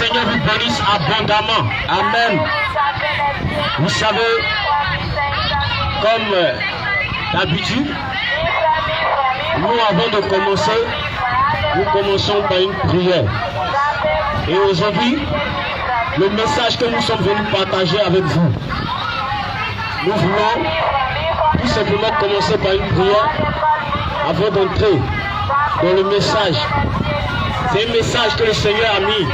Seigneur vous bénisse abondamment. Amen. Vous savez, comme d'habitude, nous avant de commencer, nous commençons par une prière. Et aujourd'hui, le message que nous sommes venus partager avec vous, nous voulons tout simplement commencer par une prière avant d'entrer dans le message. C'est un message que le Seigneur a mis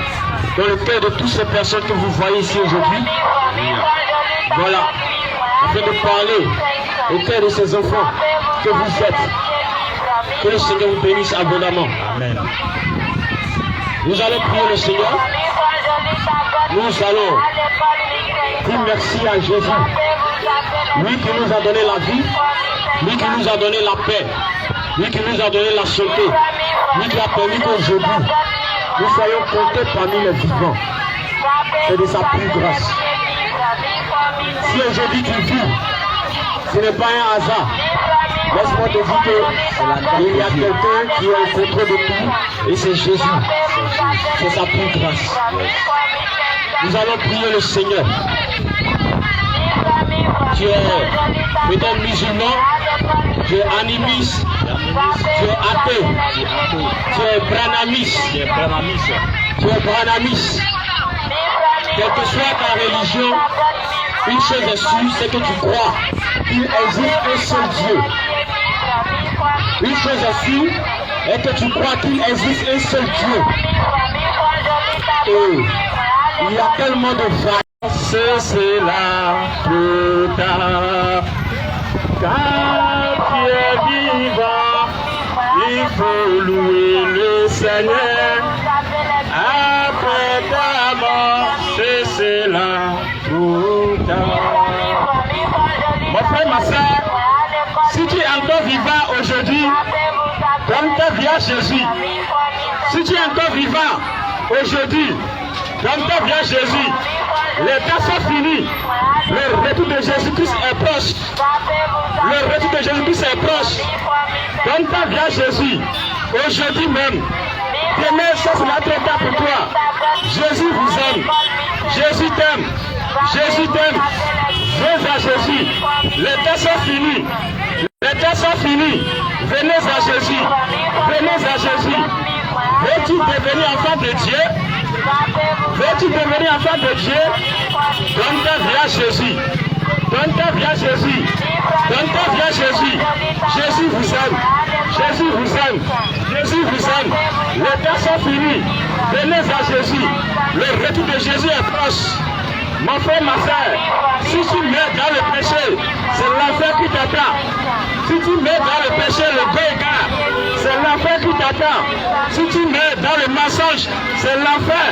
dans le cœur de toutes ces personnes que vous voyez ici aujourd'hui. Voilà, afin de parler au cœur de ces enfants que vous êtes. Que le Seigneur vous bénisse abondamment. Amen. Nous allons prier le Seigneur. Nous allons dire merci à Jésus. Lui qui nous a donné la vie, lui qui nous a donné la paix, lui qui nous a donné la santé, lui qui a permis qu'aujourd'hui nous soyons comptés parmi les vivants. C'est de sa plus grâce. Si aujourd'hui tu vis, ce n'est pas un hasard. Laisse-moi te dire qu'il y a quelqu'un qui est au contrôle de tout et c'est Jésus. C'est sa plus grâce. Nous allons prier le Seigneur. Tu es peut-être musulman, tu es animiste, tu es athée, tu es branamiste, tu es branamiste. Quelle que soit ta religion, une chose est sûre, c'est que tu crois qu'il existe un seul Dieu. Une chose est sûre, est que tu crois qu'il existe un seul Dieu. Et il y a tellement de vagues. C'est la plus tard. Car tu es vivant, il faut louer le Seigneur. Après ta mort, c'est la plus tard. Mon frère, ma soeur, si tu es encore vivant aujourd'hui, donne ta vie à Jésus. Si tu es encore vivant aujourd'hui, donne ta vie à Jésus. Les temps sont finis. Le retour de Jésus-Christ est proche. Le retour de Jésus-Christ est proche. Donne ta vie à Jésus. Aujourd'hui même. Demain, ça sera trop tard pour toi. Jésus vous aime. Jésus t'aime. Jésus t'aime. Venez à Jésus. Les temps sont finis. Les temps sont finis. Venez à Jésus. Venez à Jésus. Veux-tu devenir enfant de Dieu? Veux-tu devenir enfant de Dieu? Donne ta vie à Jésus. Donne ta vie à Jésus. Donne ta vie à Jésus. Jésus vous aime. Jésus vous aime. Jésus vous aime. Les temps sont finis. Venez à Jésus. Le retour de Jésus est proche. Mon frère, ma soeur, si tu mets dans le péché, c'est l'enfer qui t'attend. Si tu mets dans le péché le béga, c'est l'enfer qui t'attend. Si tu mets dans le mensonge, c'est l'enfer.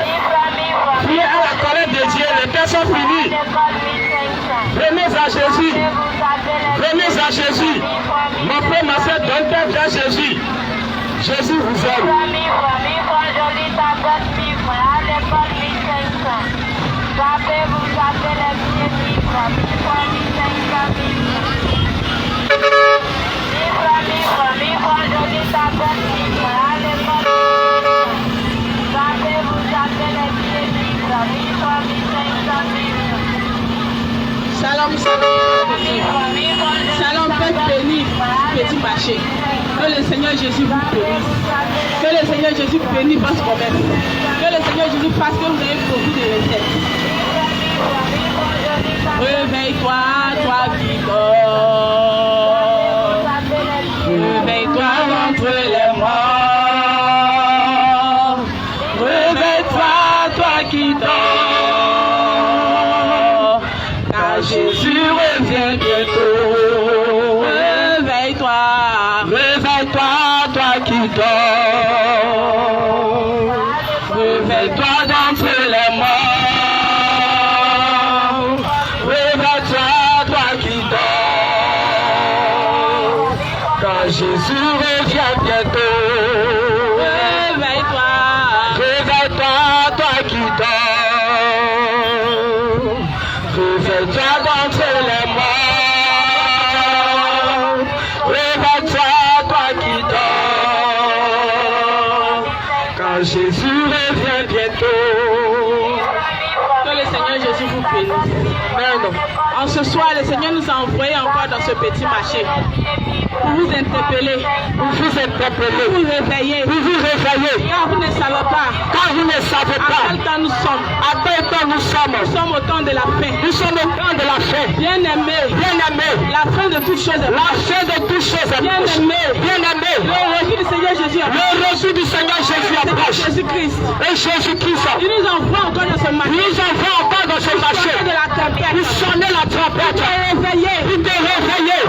Priez à la colère de Dieu, les temps sont finis. Venez à Jésus. Venez à Jésus. Mon frère, ma soeur, donne ta vie à Jésus. Jésus vous aime. Shalom, shalom, peuple béni, petit marché. Que le Seigneur Jésus vous bénisse. Que le Seigneur Jésus bénisse votre commerce. Que le Seigneur Jésus fasse que vous ayez beaucoup de recettes. Réveille-toi, toi qui dors. Réveille-toi d'entre les morts. Réveille-toi, toi qui dors. Car Jésus revient bientôt. Réveille-toi, réveille-toi, toi qui dors. Réveille-toi d'entre les morts. Réveille-toi, toi qui dors. Car Jésus revient bientôt. Réveille-toi, réveille-toi, toi qui dors. Réveille-toi d'entre les morts. Réveille-toi, toi qui dors. Car Jésus revient bientôt. En ce soir, le Seigneur nous a envoyés encore dans ce petit marché pour vous interpeller, pour vous réveiller, car vous ne savez pas, à quel temps nous sommes. Nous sommes au temps de la fin. Bien-aimés, la fin de toutes choses. Bien-aimés, le retour du Seigneur Jésus approche. Jésus-Christ. Il nous envoie encore dans ce marché. De la tempête. Vous sonnez la trompette. Vous te réveillez.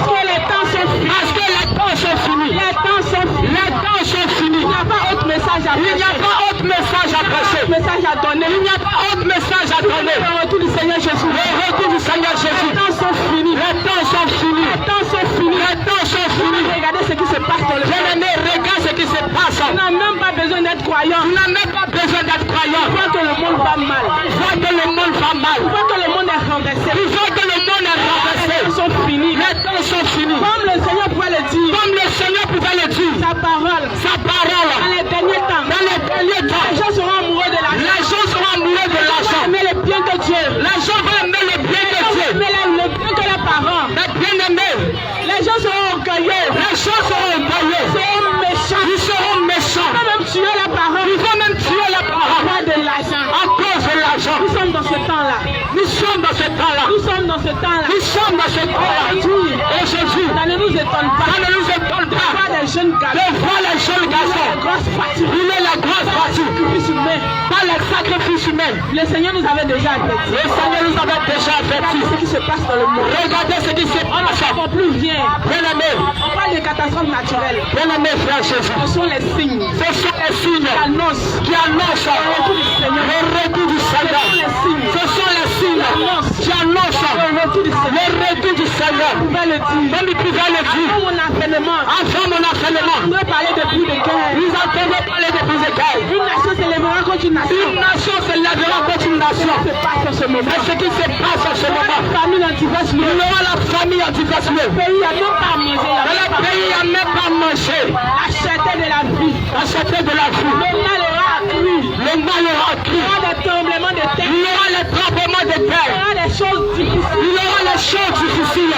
Parce que les temps sont finis. Les temps sont finis. Il n'y a pas autre message à prêcher. Message à donner. Le retour du Seigneur Jésus. Les temps sont finis. Regardez ce qui se passe dans le monde. Regarde ce qui se passe. Tu n'as même pas besoin d'être croyant. Tu n'as même pas besoin d'être croyant. Tu vois que le monde va mal. Tu vois que le monde va mal. Tu vois que le monde est renversé. Tu vois que le monde est renversé. Les temps sont finis. Comme le Seigneur pouvait le dire. Sa parole. Dans les derniers temps. Les gens seront amoureux de l'argent. Mais le bien de Dieu. Les gens vont aimer le bien de Dieu. Mais le bien que les parents. Les bien-aimés. Les gens seront orgueilleux. Ils seront méchants. Ils vont même tuer les parents. À cause de l'argent. Nous sommes dans ce temps-là. Aujourd'hui, ça ne nous étonne pas. De voir des jeunes garçons. la grosse partie. Par les sacrifices humains. Le Seigneur nous avait déjà avertis. Regardez ce qui se passe dans le monde. Regardez ce qui se On passe. ne comprend plus rien. Bien-aimés. On parle de catastrophes naturelles. Bien-aimés, frères Jésus. Ce sont les signes. Qui annoncent le retour du Seigneur. Ce sont les signes qui annoncent le retour du Seigneur. Vous pouvez le dire. Avant mon avènement. On doit parler de plus de guerre. Vous entendez parler de plus de guerre. Une nation s'élèvera contre une nation. C'est pas en ce moment. Ce qui se passe en ce moment. Il y aura la famille en diverses lieux. Le pays n'a même pas mangé. Il n'y a même pas mangé. La cherté de la vie. Le mal aura cru. Il y aura des tremblements de terre. Il y aura les tremblements de terre. Il y aura des choses difficiles. Il y aura les choses difficiles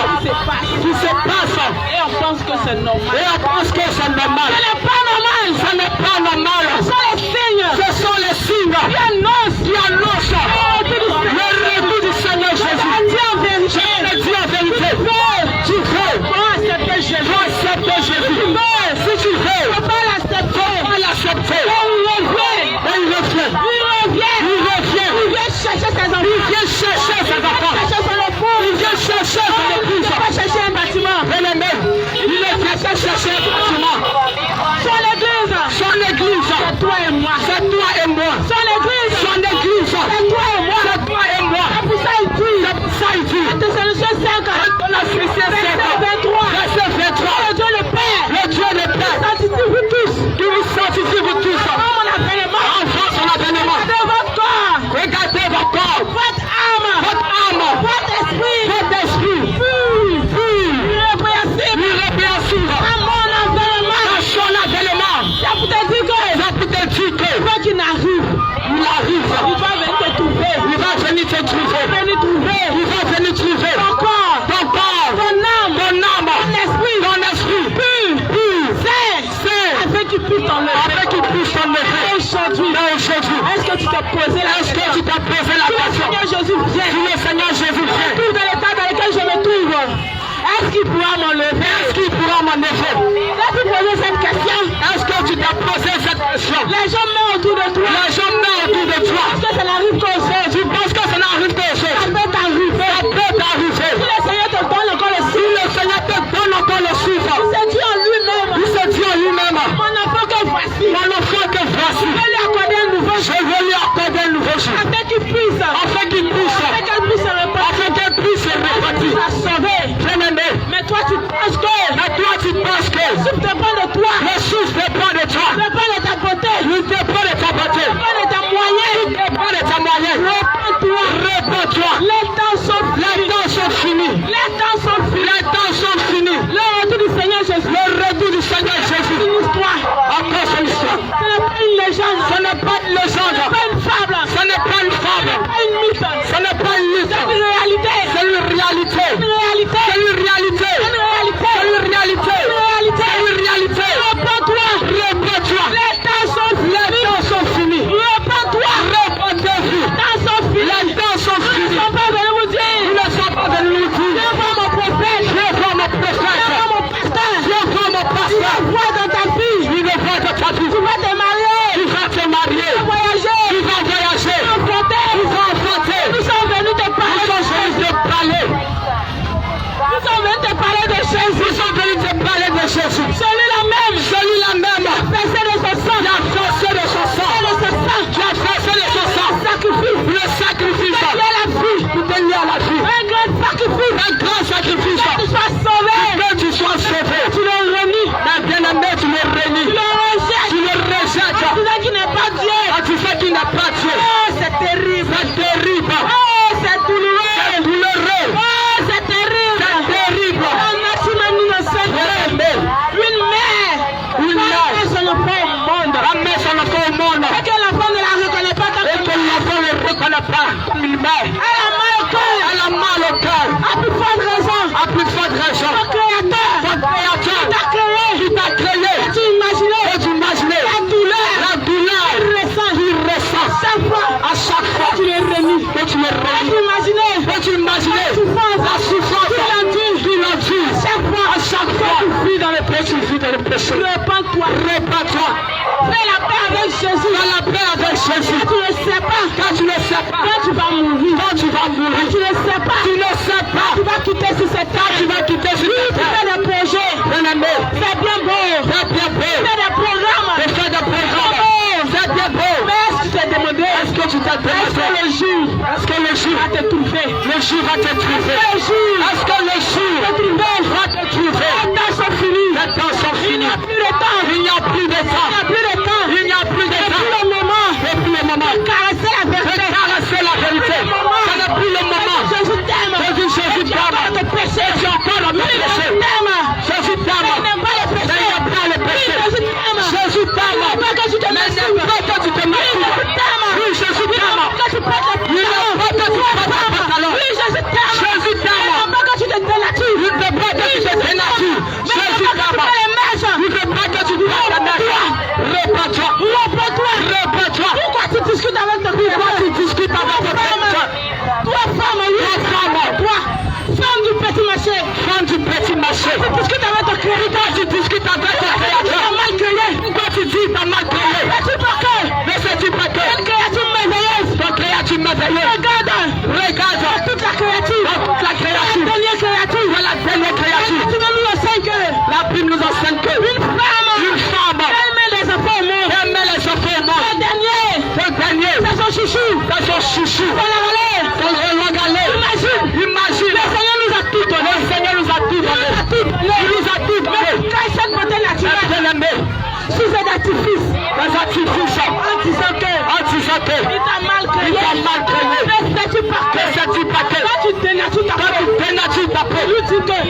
qui se passent. Et on pense que c'est normal. Ce n'est pas normal. Ce sont les signes qui annoncent le retour du Seigneur Jésus. Je le dis en vérité. Tu veux accepter Jésus. Si tu veux, il ne faut pas l'accepter. Il vient chercher ses enfants. Il vient chercher son épouse. Il ne vient pas chercher un bâtiment. Il vient chercher un bâtiment. Son église. C'est toi et moi. Son église. C'est toi et moi. C'est pour ça il dit. Thessaloniciens 5. Verset 23. Le Dieu le Père. Qui vous sanctifie vous tous. Avant son avènement. Regardez votre corps. Votre âme. Votre esprit. Irrépréhensible. À son avènement. C'est pour te dire que. Quand il arrive. Il va venir te trouver. Il va venir trouver. Ton corps. Ton âme. Ton esprit. C'est. Afin qu'il puisse t'enlever. Aujourd'hui. Est-ce que tu t'es posé la question? Le Seigneur Jésus vient. Tout dans l'état dans lequel je me trouve. Est-ce qu'il pourra m'enlever? Laisse-moi poser cette question. Est-ce que tu t'as posé cette question? Les gens meurent autour de toi. Est-ce que ça n'arrive qu'aux autres? Tu penses que ça n'arrive qu'aux autres? Ça peut t'arriver. Si le Seigneur te donne encore le chiffre. Il se dit en lui-même. Mon enfant que voici. Je vais lui accorder un nouveau jour. Afin qu'il puisse se répandre. Ça sauver. Mais toi tu penses que. Le souffle dépend de toi. Dépend de ta beauté. Il dépend de ta beauté. Dépend péchés. Repends-toi. Repends-toi. Fais la paix avec Jésus. Fais la paix avec Jésus. Tu ne sais pas. Quand tu ne sais pas. Quand tu vas mourir. Quand tu vas mourir. Tu ne sais pas. Tu ne sais pas. Tu vas quitter sur cette terre. Tu vas quitter sur cette Tu terre. fais des projets. Bien-aimé. C'est bien beau. C'est bien beau. Fais des programmes. Et fais des programmes. C'est bien beau. Mais est-ce que tu t'es demandé? Est-ce que tu t'es demandé? Est-ce que le jour? Est-ce que le jour va te trouver? Le jour va te trouver. Est-ce que le jour va te trouver? Les temps sont finis. Les temps sont Il n'y finis. a plus de temps. Il n'y a plus de temps. Il n'y a plus de temps. Il n'y a plus de temps. C'est plus le moment. C'est plus le moment. De caresser la De vérité. caresser la vérité. Ce n'est plus le moment. Jésus t'aime. Jésus t'aime. te péché. Et tu as encore le péché. Jésus t'aime. Jésus t'aime. Il n'aime pas le péché. Il n'aime pas le péché. Jésus t'aime. Jésus t'aime. Il n'aime pas que tu te Mais il masturbes. n'aime pas que tu te masturbes. Jésus t'aime. Oui, Jésus t'aime. Que tu portes le Il n'aime pas que tu portes le pantalon. Oui, Jésus t'aime. Jésus t'aime. Il n'aime pas que tu te dénatures. Il ne veut pas que tu te dénatures. Jésus t'aime. Il ne veut pas que tu te dénatures. Repends-toi. Repends-toi. Pourquoi tu discutes avec ton frère? Pourquoi tu discutes avec ton frère? Toi, femme, oui. Toi, femme du petit marché. Femme du petit marché. Tu discutes avec ton créateur. Tu discutes avec ton Tu créateur. as mal créé. Pourquoi tu dis t'as mal créé? C'est-tu pas que? Mais c'est-tu pas que Une créature merveilleuse. ton créature merveilleuse? Regarde Toute la créature. toute la créature. La dernière créature. C'est la dernière créature. Tu m'as mis au 5 heures. La Bible nous enseigne que Une femme. Elle met les enfants au monde. elle met les enfants au monde. Le dernier. Le dernier, C'est son chouchou. c'est son chouchou. C'est la valeur. Regardez. Imagine. Le Seigneur nous a tout donné. Le Seigneur nous a tout donné. Il nous a tout donné. Quand cette beauté naturelle, Bien-aimé, sous cet artifice, les artifices, en disant que il t'a mal créé. Il t'a mal créé. Mais c'est-tu pas que? c'est-tu pas que Quand tu dénatures ta quand peau, tu dénatures ta peau,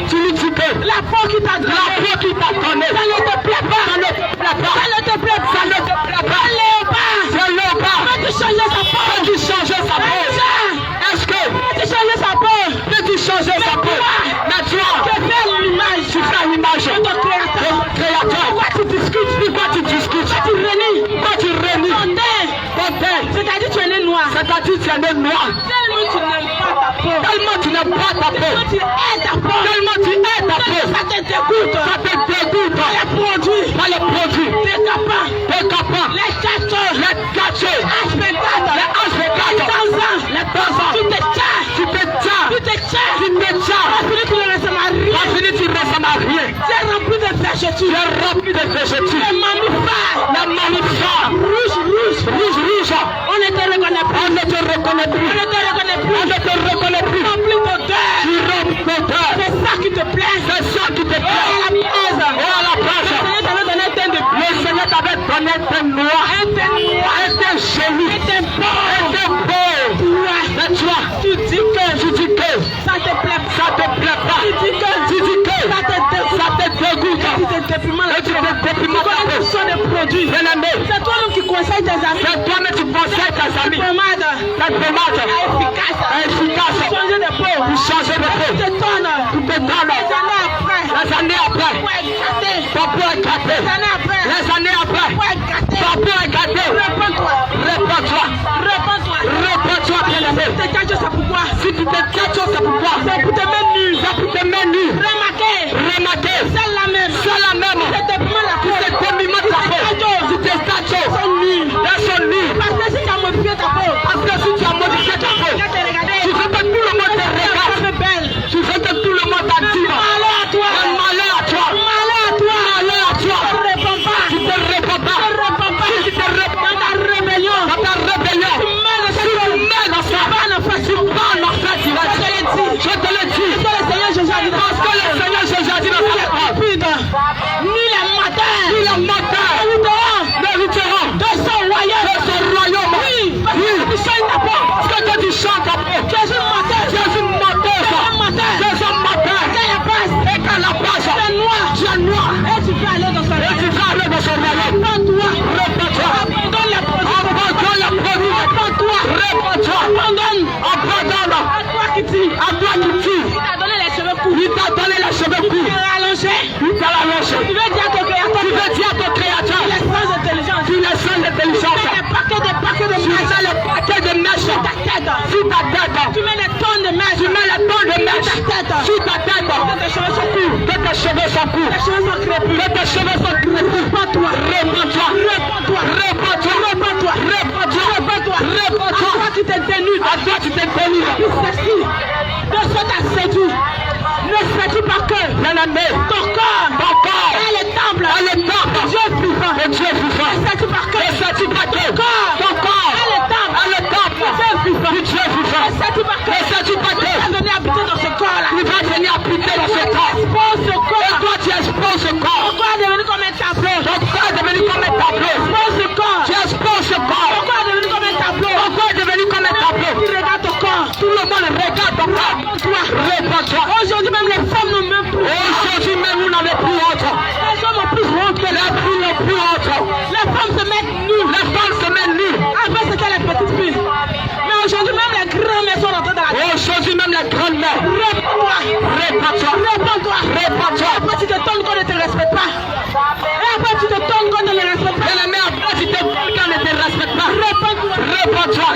tu lui dis que la peau qui t'a donné, la peau qui t'a donné, ça ne te plaît pas. ça ne te plaît pas. Ça ne te plaît pas. Ça ne te plaît pas. C'est le bas. C'est le bas. Peux-tu changer sa peau? Peux-tu changer sa peau? Est-ce que Peux-tu changer sa peau? peux-tu changer sa peau? Mais toi, Tu fais l'image. tu fais l'image de ton créateur. de créateur. Pourquoi tu discutes? Pourquoi tu discutes? Tu renies. Pourquoi tu renies Ton teint. ton teint? C'est-à-dire tu es né noir. C'est-à-dire tu es né noir. Tellement tu n'aimes pas ta peau. Tellement tu n'aimes pas ta peau. Tellement tu hais ta peau. Tellement tu hais ta peau. Ça te dégoûte. Ça te dégoûte. Les produits. Pas les produits. Les capins. Tes copains. Les cachets. Les gâteaux. H24. Les H24. Les tanzans. Les tanzans. Tu te tiens. Tu te tiens. Tu te tiens. Tu te tiens. Tu finis tu ne ressembles à rien. Pas fini, tu ne ressembles à rien. Tu es rempli de Tu végétures. es rempli de végétures. Les mammifères. Les mammifères. Rouge, rouge. Rouge, rouge. On ne te reconnaît plus. On ne te reconnaît plus. On ne te reconnaît plus. On ne te reconnaît plus. Rempli d'odeur. Tu remplis d'odeur. C'est ça qui te plaît. C'est ça qui te Et à plaît. la base. Et à la place, Le Seigneur t'avait donné un teint de bleu. le Seigneur t'avait donné un teint noir. Un teint noir. Un teint joli. Un teint beau. Un teint beau. Toi, Mais toi, tu dis que tu dis que ça te plaît pas. ça te plaît pas. Tu dis que Tu dis que ça te dégoûte. ça te dégoûte. Tu te déprimes la Et tu te déprimes la Tu peau. sont des produits. Bien-aimé, C'est toi-même qui conseilles tes amis. c'est toi-même tu conseilles tes amis. Pommade. Cette pommade Efficace. efficace Changer de peau. pour changer de Tu peau. te donnes. Tu te donnes. Les années après. Les années après, Pour être gâté. ton peau est gâté. Les années après. Les années après, Pour être gâté. ton peau est gâté. Réponds-toi. Réponds-toi. Réponds-toi. Réponds-toi, bien-aimé. Si tu te caches, c'est pourquoi. Si tu te caches, c'est pourquoi. C'est pour te mettre nu. C'est pour te mettre nu. Remarquez. Remarquez, C'est la même. c'est la même. C'est déprimant la peau. C'est communiquement ta peau. Si tes statues Sont nus. elles sont nues. Parce que si tu as modifié ta peau. Parce que si tu as modifié ta peau, Regarde, regardez. tu veux que tout le monde te regarde. C'est belle. Tu veux que tout le monde t'attire. Malheur à toi. Un malheur à toi. Malheur à toi. Malheur à toi. Ne réponds pas. Tu te réponds pas. Ne réponds pas. Si tu te réponds Dans ta rébellion. dans ta rébellion, Tu mets si tu mets dans ça, vas en faire. tu vas en faire direct. Je te le dis. Que le Seigneur Jésus a dit dans Parce que le Seigneur Jésus a dit dans sa parole, ni le matin, ni le matin, nous devons nous lutterons de son royaume. de son paquet de mèches sur ta tête. Tu mets les tonnes de mèches. Sur ta tête. Que tes cheveux sont courts. Que tes cheveux sont crépus. Répands-toi. À toi tu t'es tenu. De ce t'a séduit. Ne séduis pas que ton corps est le temple de Dieu vivant. Ne séduis pas que ton corps est le temple de Dieu vivant. Ne séduis pas que tu vas venir habiter dans ce corps-là. Et toi tu exposes ce corps. Ton corps est devenu comme un tableau. Tu exposes ce corps. Ton corps est devenu comme un tableau. Tu regardes ton corps. Tout le monde regarde ton corps. Répands-toi. Aujourd'hui même les femmes n'ont même plus. Aujourd'hui même vous n'avez plus honte. Les hommes ont plus honte que les filles n'ont plus honte. Les femmes se mettent nues. Après c'était les petites filles. Mais aujourd'hui même les grands-mères sont rentrées dans la vie. Aujourd'hui même les grandes-mères. Répands-toi. Après tu te tournes qu'on ne te respecte pas. Et après tu te tournes qu'on ne les respecte pas. Et les mères après tu te tournes qu'on ne te respecte pas. Répands-toi.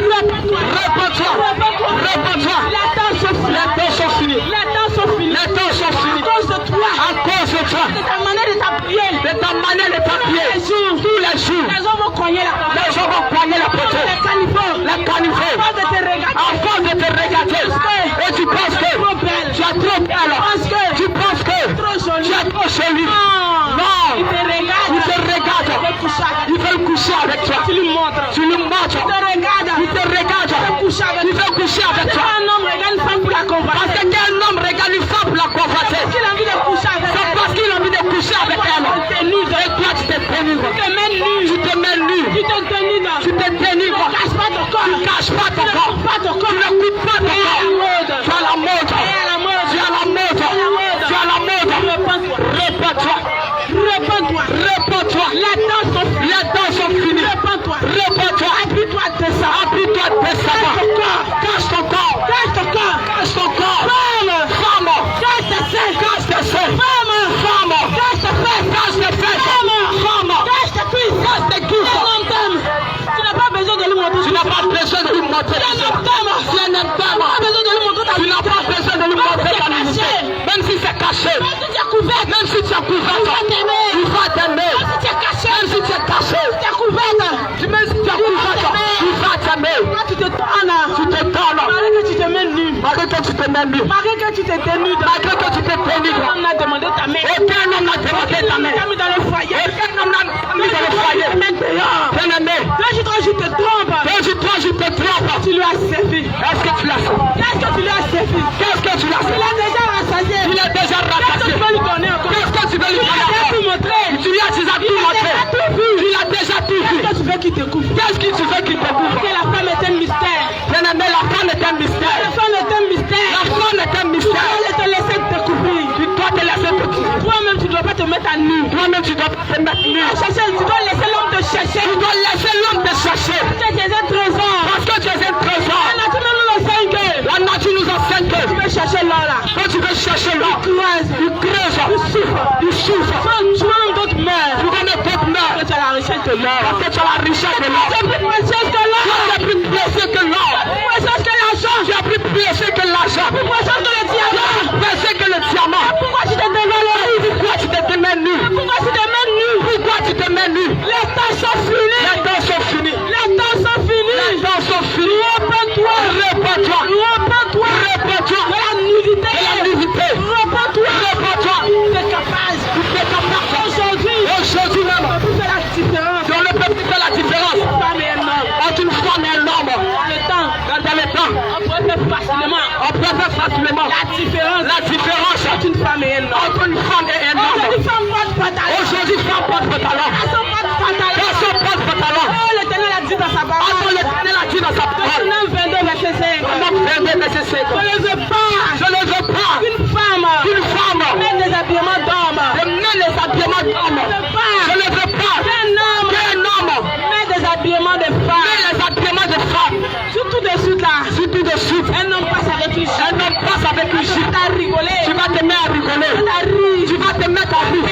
Les temps sont finis. À cause de toi. De ta manière de t'habiller. Tous les jours. Les hommes vont cogner la porte. Les caniveaux. Avant de te regarder. Et tu penses que tu es trop belle. Tu penses que tu es trop jolie. Non. Il te regarde. Il veut coucher avec toi. Tu lui montres. Il te regarde. Il veut coucher avec toi. Un homme regarde une femme pour la convoiter. Parce qu'un homme regarde une femme pour la convoiter. C'est parce qu'il a envie de coucher avec elle. Et toi tu t'es tenu. Tu te mets nu. Tu t'es tenu. Tu ne caches pas ton corps. Tu ne coupes pas ton corps. Tu as la mode. Répands-toi. Les temps sont finis. Répands-toi. Appuie-toi de ça. Cache ton corps. Femme. Cache tes seins. Femme. Cache tes fesses. Femme. Cache tes cuisses. Tu n'as pas besoin de lui montrer. Tu n'as pas besoin de lui montrer. Même si c'est caché. Même si tu es couverte. Il va t'aimer. Même si tu es caché. Même si tu es caché. Il va t'aimer. Tu te donnes. Malgré que tu te mets nu. Malgré que tu t'es tenu. Aucun homme n'a demandé ta main. Tu as mis dans le foyer. Deux jours, je te trompe. Tu lui as servi. Qu'est-ce que tu lui as servi? Il est déjà rassasié. Qu'est-ce que tu veux lui donner encore? Tu lui as tout montré. Il a déjà tout vu. Qu'est-ce que tu veux qu'il découvre? Que la femme est un mystère. La femme est un mystère. Tu dois te laisser découvrir. Toi-même tu ne dois pas te mettre à nu. Tu dois laisser l'homme te chercher. Parce que tu es un trésor. La nature nous enseigne que tu veux chercher l'or là. Quand tu veux chercher l'or, tu creuses, tu souffres. Tu veux d'autres meurent. Parce que tu as la richesse de l'or. Tu es plus précieux que l'or. Tu es plus précieux que l'argent. Tu es plus précieux que l'argent. Plus précieux que le diamant. Précieux que le diamant. Pourquoi tu te dévalorises? Pourquoi tu te mets nu? Les temps sont finis. Répands-toi. De la nudité. Répands-toi. Tu es capable. Aujourd'hui même. On peut faire la différence. Entre une femme et un homme. Dans le temps. On peut faire facilement. La différence entre une femme et un homme. Aujourd'hui, femme porte pantalon. Personne porte pantalon. L'Éternel a dit dans sa parole. Dans 22 verset 5. Je ne veux pas qu'une femme mette des habillements d'homme. Je ne veux pas qu'un homme mette des habillements de femme. Surtout de suite. Un homme passe avec une jupe. Tu vas te mettre à rigoler. Tu vas te mettre à rire.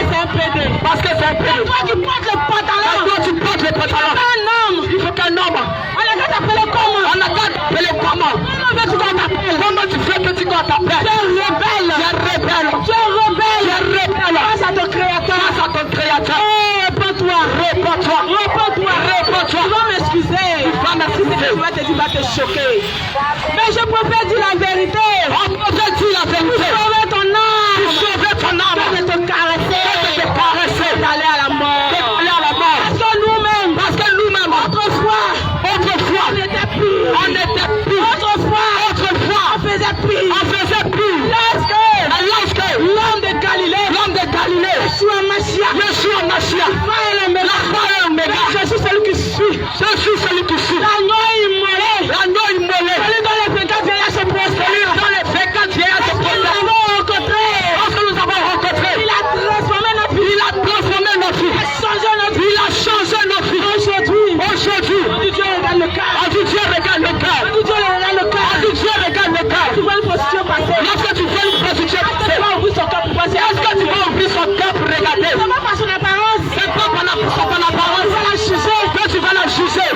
Parce que c'est un PD. Toi qui portes le pantalon. Il faut qu'un homme. On les a appelés comme t'appelle. Tu es rebelle. Tu es rebelle. Tu es rebelle. Tu es rebelle. Face à ton créateur. Face à ton créateur. Réponds-toi. Réponds-toi. Réponds-toi. Réponds-toi. Tu vas m'excuser. Tu vas m'excuser. Tu vas te dire, va te choquer. Mais je préfère dire la vérité. On préfère dire la vérité. Pour sauver ton âme. Pour sauver ton âme. De te caresser. De te caresser. D'aller à la mort. D'aller à la mort. Parce que nous-mêmes. Autrefois. On était pire. On était pire. Autrefois. On faisait pire. Lorsque l'homme de Galilée. Yeshua Mashiach. Je suis celui qui suit. L'agneau immolé. Celui dont les 24 vieillards se prosternaient. Nous avons rencontré. Il a transformé notre vie. Il a changé notre vie. Aujourd'hui. Dieu regarde le cœur. Tu vois une prostituée passer. Est-ce que tu vas ouvrir son cœur pour passer? Est-ce que tu vas ouvrir son cœur pour regarder? C'est pas par son apparence. C'est pas par l'apparence. Tu vas la juger.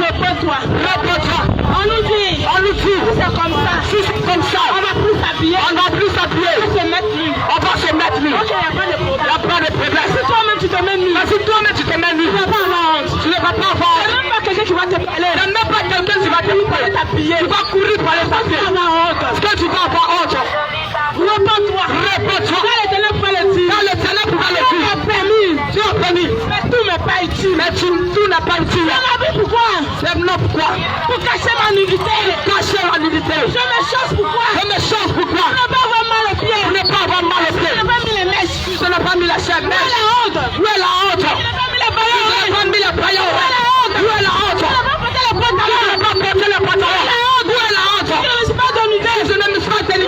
Réponds-toi. On nous dit. C'est comme ça. On va plus s'habiller. On va se mettre nu. Ok, il n'y a pas de problème. Si toi-même tu te mets nu. Tu ne vas pas avoir honte. C'est même pas quelqu'un qui va te parler. Tu vas courir pour aller t'habiller. Est-ce que tu vas avoir honte? Réponds-toi. Dans les ténèbres va le dire. Tu as permis. Mais tout n'est pas utile. Tout n'est pas utile. Pourquoi? Pour cacher ma nudité. Je m'échauffe pourquoi? On n'a pas avoir mal aux pieds. On n'a pas mis les mèches. On n'a pas mis la chaîne. Où est la honte? On n'a pas mis les baillons. Où est la honte? On n'a pas porté les pantalons. Où est la honte? Je ne me suis pas dénudé. Où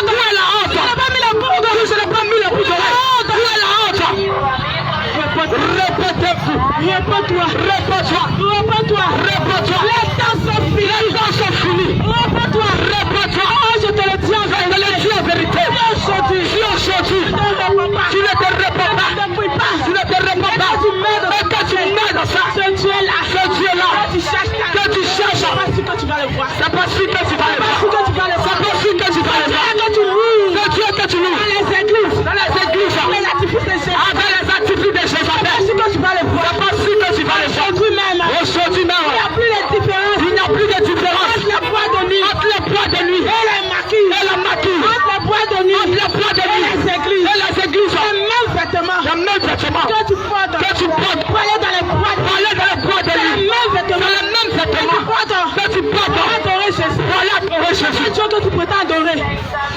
est la honte? Je n'ai pas mis la poudre. Où est la honte? Réponds-toi. Les temps sont finis. Réponds-toi. Oh, je te le dis en vérité. Si aujourd'hui, tu ne te réponds pas, que tu mets dans ça, ce Dieu-là, que tu cherches, c'est pas sûr que tu vas le voir. C'est pas sûr que tu vas le voir. Que tu loues. Dans les églises. Avec les activités de Jésus. C'est pas sûr que tu vas le voir. Aujourd'hui même. Il n'y a plus de différence. Entre les boîtes de nuit. Et les maquis. Entre les boîtes de nuit. Et les églises. Les mêmes vêtements. Que tu portes. Pour aller dans les boîtes de nuit. Les mêmes vêtements. Que tu portes. Pour adorer Jésus. Le Dieu que tu prétends adorer.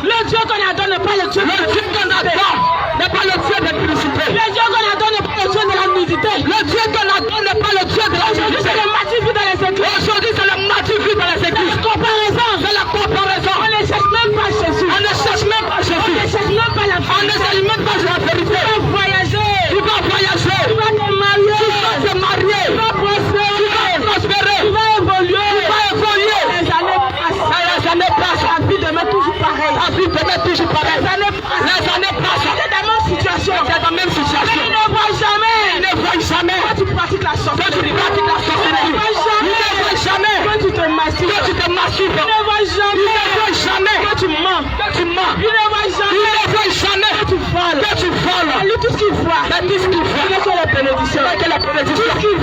Le Dieu qu'on adore n'est pas le Dieu. Le Dieu qu'on adore n'est pas le Dieu de publicité. Le Dieu qu'on adore n'est pas le Dieu de la nudité. Le Dieu qu'on adore n'est pas le Dieu de la nudité. C'est le matin vu dans les églises. Aujourd'hui, c'est le matin vu dans les églises. C'est la comparaison. On ne cherche même pas Jésus. On ne cherche même pas la vérité. On ne cherche même pas la vérité. Tu vas voyager. Tu vas te marier. Tu vas prospérer. Tu vas évoluer. Les années passent. La vie demeure toujours pareille. Les années passent. C'est la même situation. Mais il ne voit jamais. Quand tu pratiques la sorcellerie. Il ne voit jamais. Quand tu te masturbes. Il ne voit jamais. Quand tu mens. Il ne voit jamais. Quand tu voles. Lui, tout ce qu'il voit. Quelles sont les bénédictions? Tout ce qu'il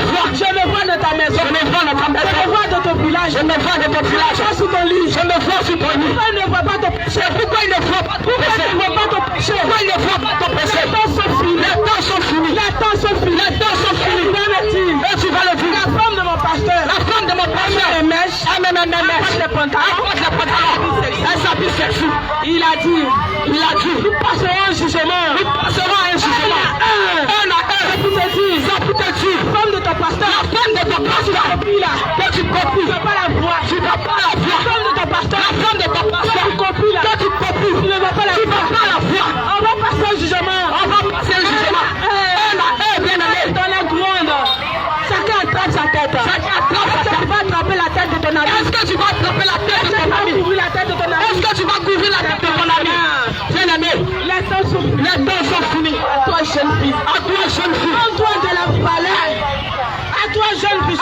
voit. Je me vois dans ta maison. Je me vois dans ton village. Je me vois sur ton lit. Pourquoi il ne voit pas ton péché? Les temps sont finis. Et tu vas le dire. La femme de mon pasteur. Les mèches. Les pantalons. Elle s'habille sexy. Il a dit. Nous passerons un jugement. Un à un. Ça peut te dire. Femme de ton pasteur. Que tu copies. Tu ne vas pas la voir. Femme de ton pasteur. Que tu copies. Tu ne vas pas la voir. On va passer un jugement. Un à un, bien aimé. Dans la gronde. Chacun attrape sa tête. Est-ce que tu vas attraper la tête de ton ami? Est-ce que tu vas couvrir la tête de ton ami? Bien aimé. Les temps sont finis. À toi, jeune fille. En toi de la valeur. À toi, jeune fille.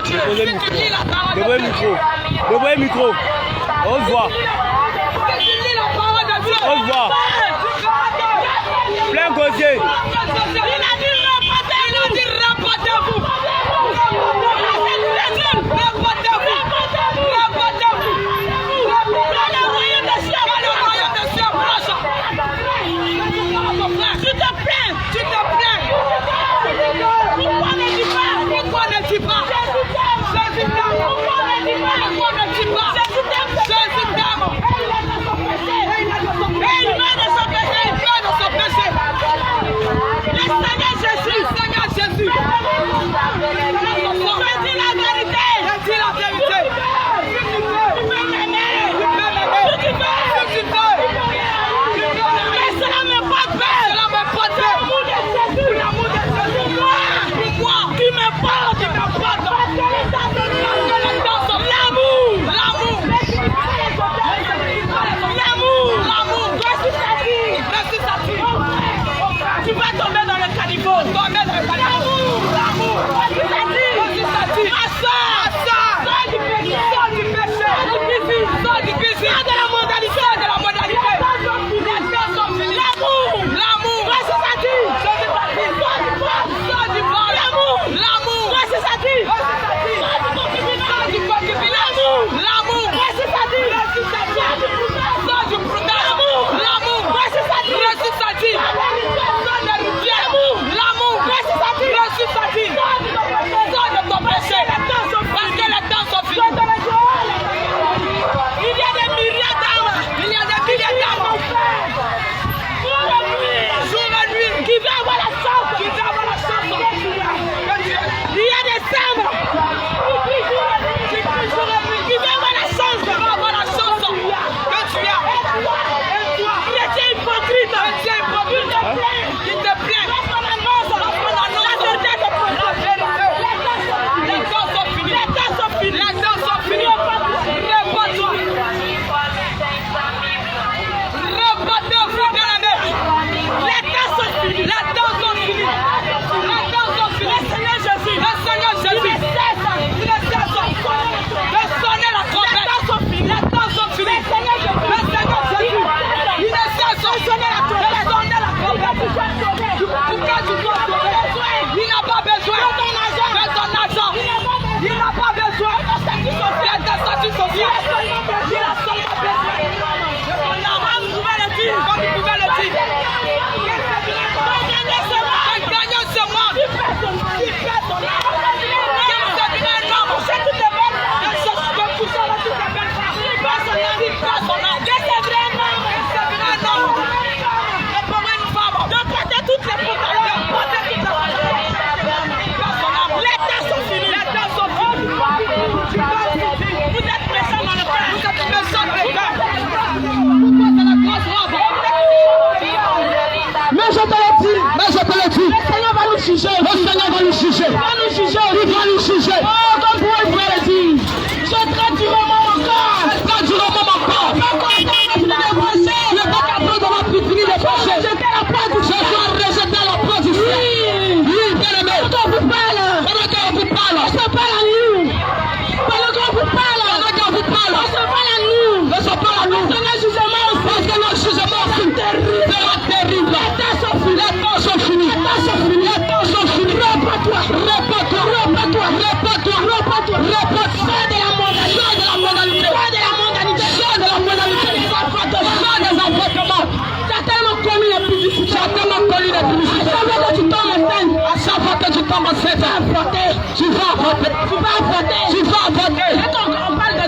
Dieu. Debout le micro. Debout le micro. On se voit. On se voit. Plein gosier. Il a dit rapportez-vous. Tu te plains. Pourquoi ne dis pas? Pourquoi ne dis pas? Tu vas tomber dans le caniveau. Le Seigneur va nous juger. Il va nous juger. Oh, comme vous pouvez le dire. Je traite durement mon corps. Le bac à peau de ma fini de péché. Je dois rejeter la porte du ciel. Oui, bien aimé. Quand on vous parle. On se parle à nous. Pendant qu'on vous parle. On se parle à nous. Le jugement c'est terrible. Les temps sont finis. Tu vas voter. Et quand on parle de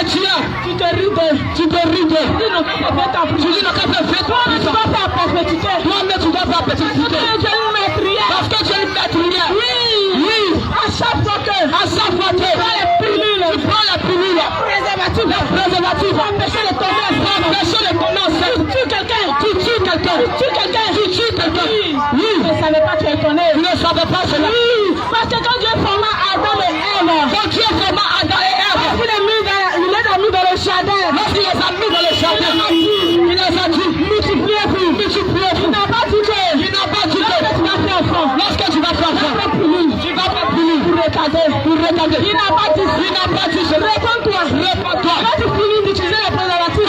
tueur, tu te rides. Tu dis non, tu dois pas perpétuité. Toi-même, tu dois pas perpétuité. Parce que tu es une maîtrière. Oui. À chaque fois que tu prends les pilules, le préservatif, empêcher de tomber enceinte. Tu tues quelqu'un. Oui. Tu ne savais pas, tu es étonné. Tu ne savais pas cela. Oui. Parce que quand Dieu forma Adam et Ève, il les a mis dans le jardin. Lorsqu'il les a mis dans le jardin, il les a regarder. Il n'a pas dit. Réponds-toi. Quand tu finis d'utiliser le préservatif,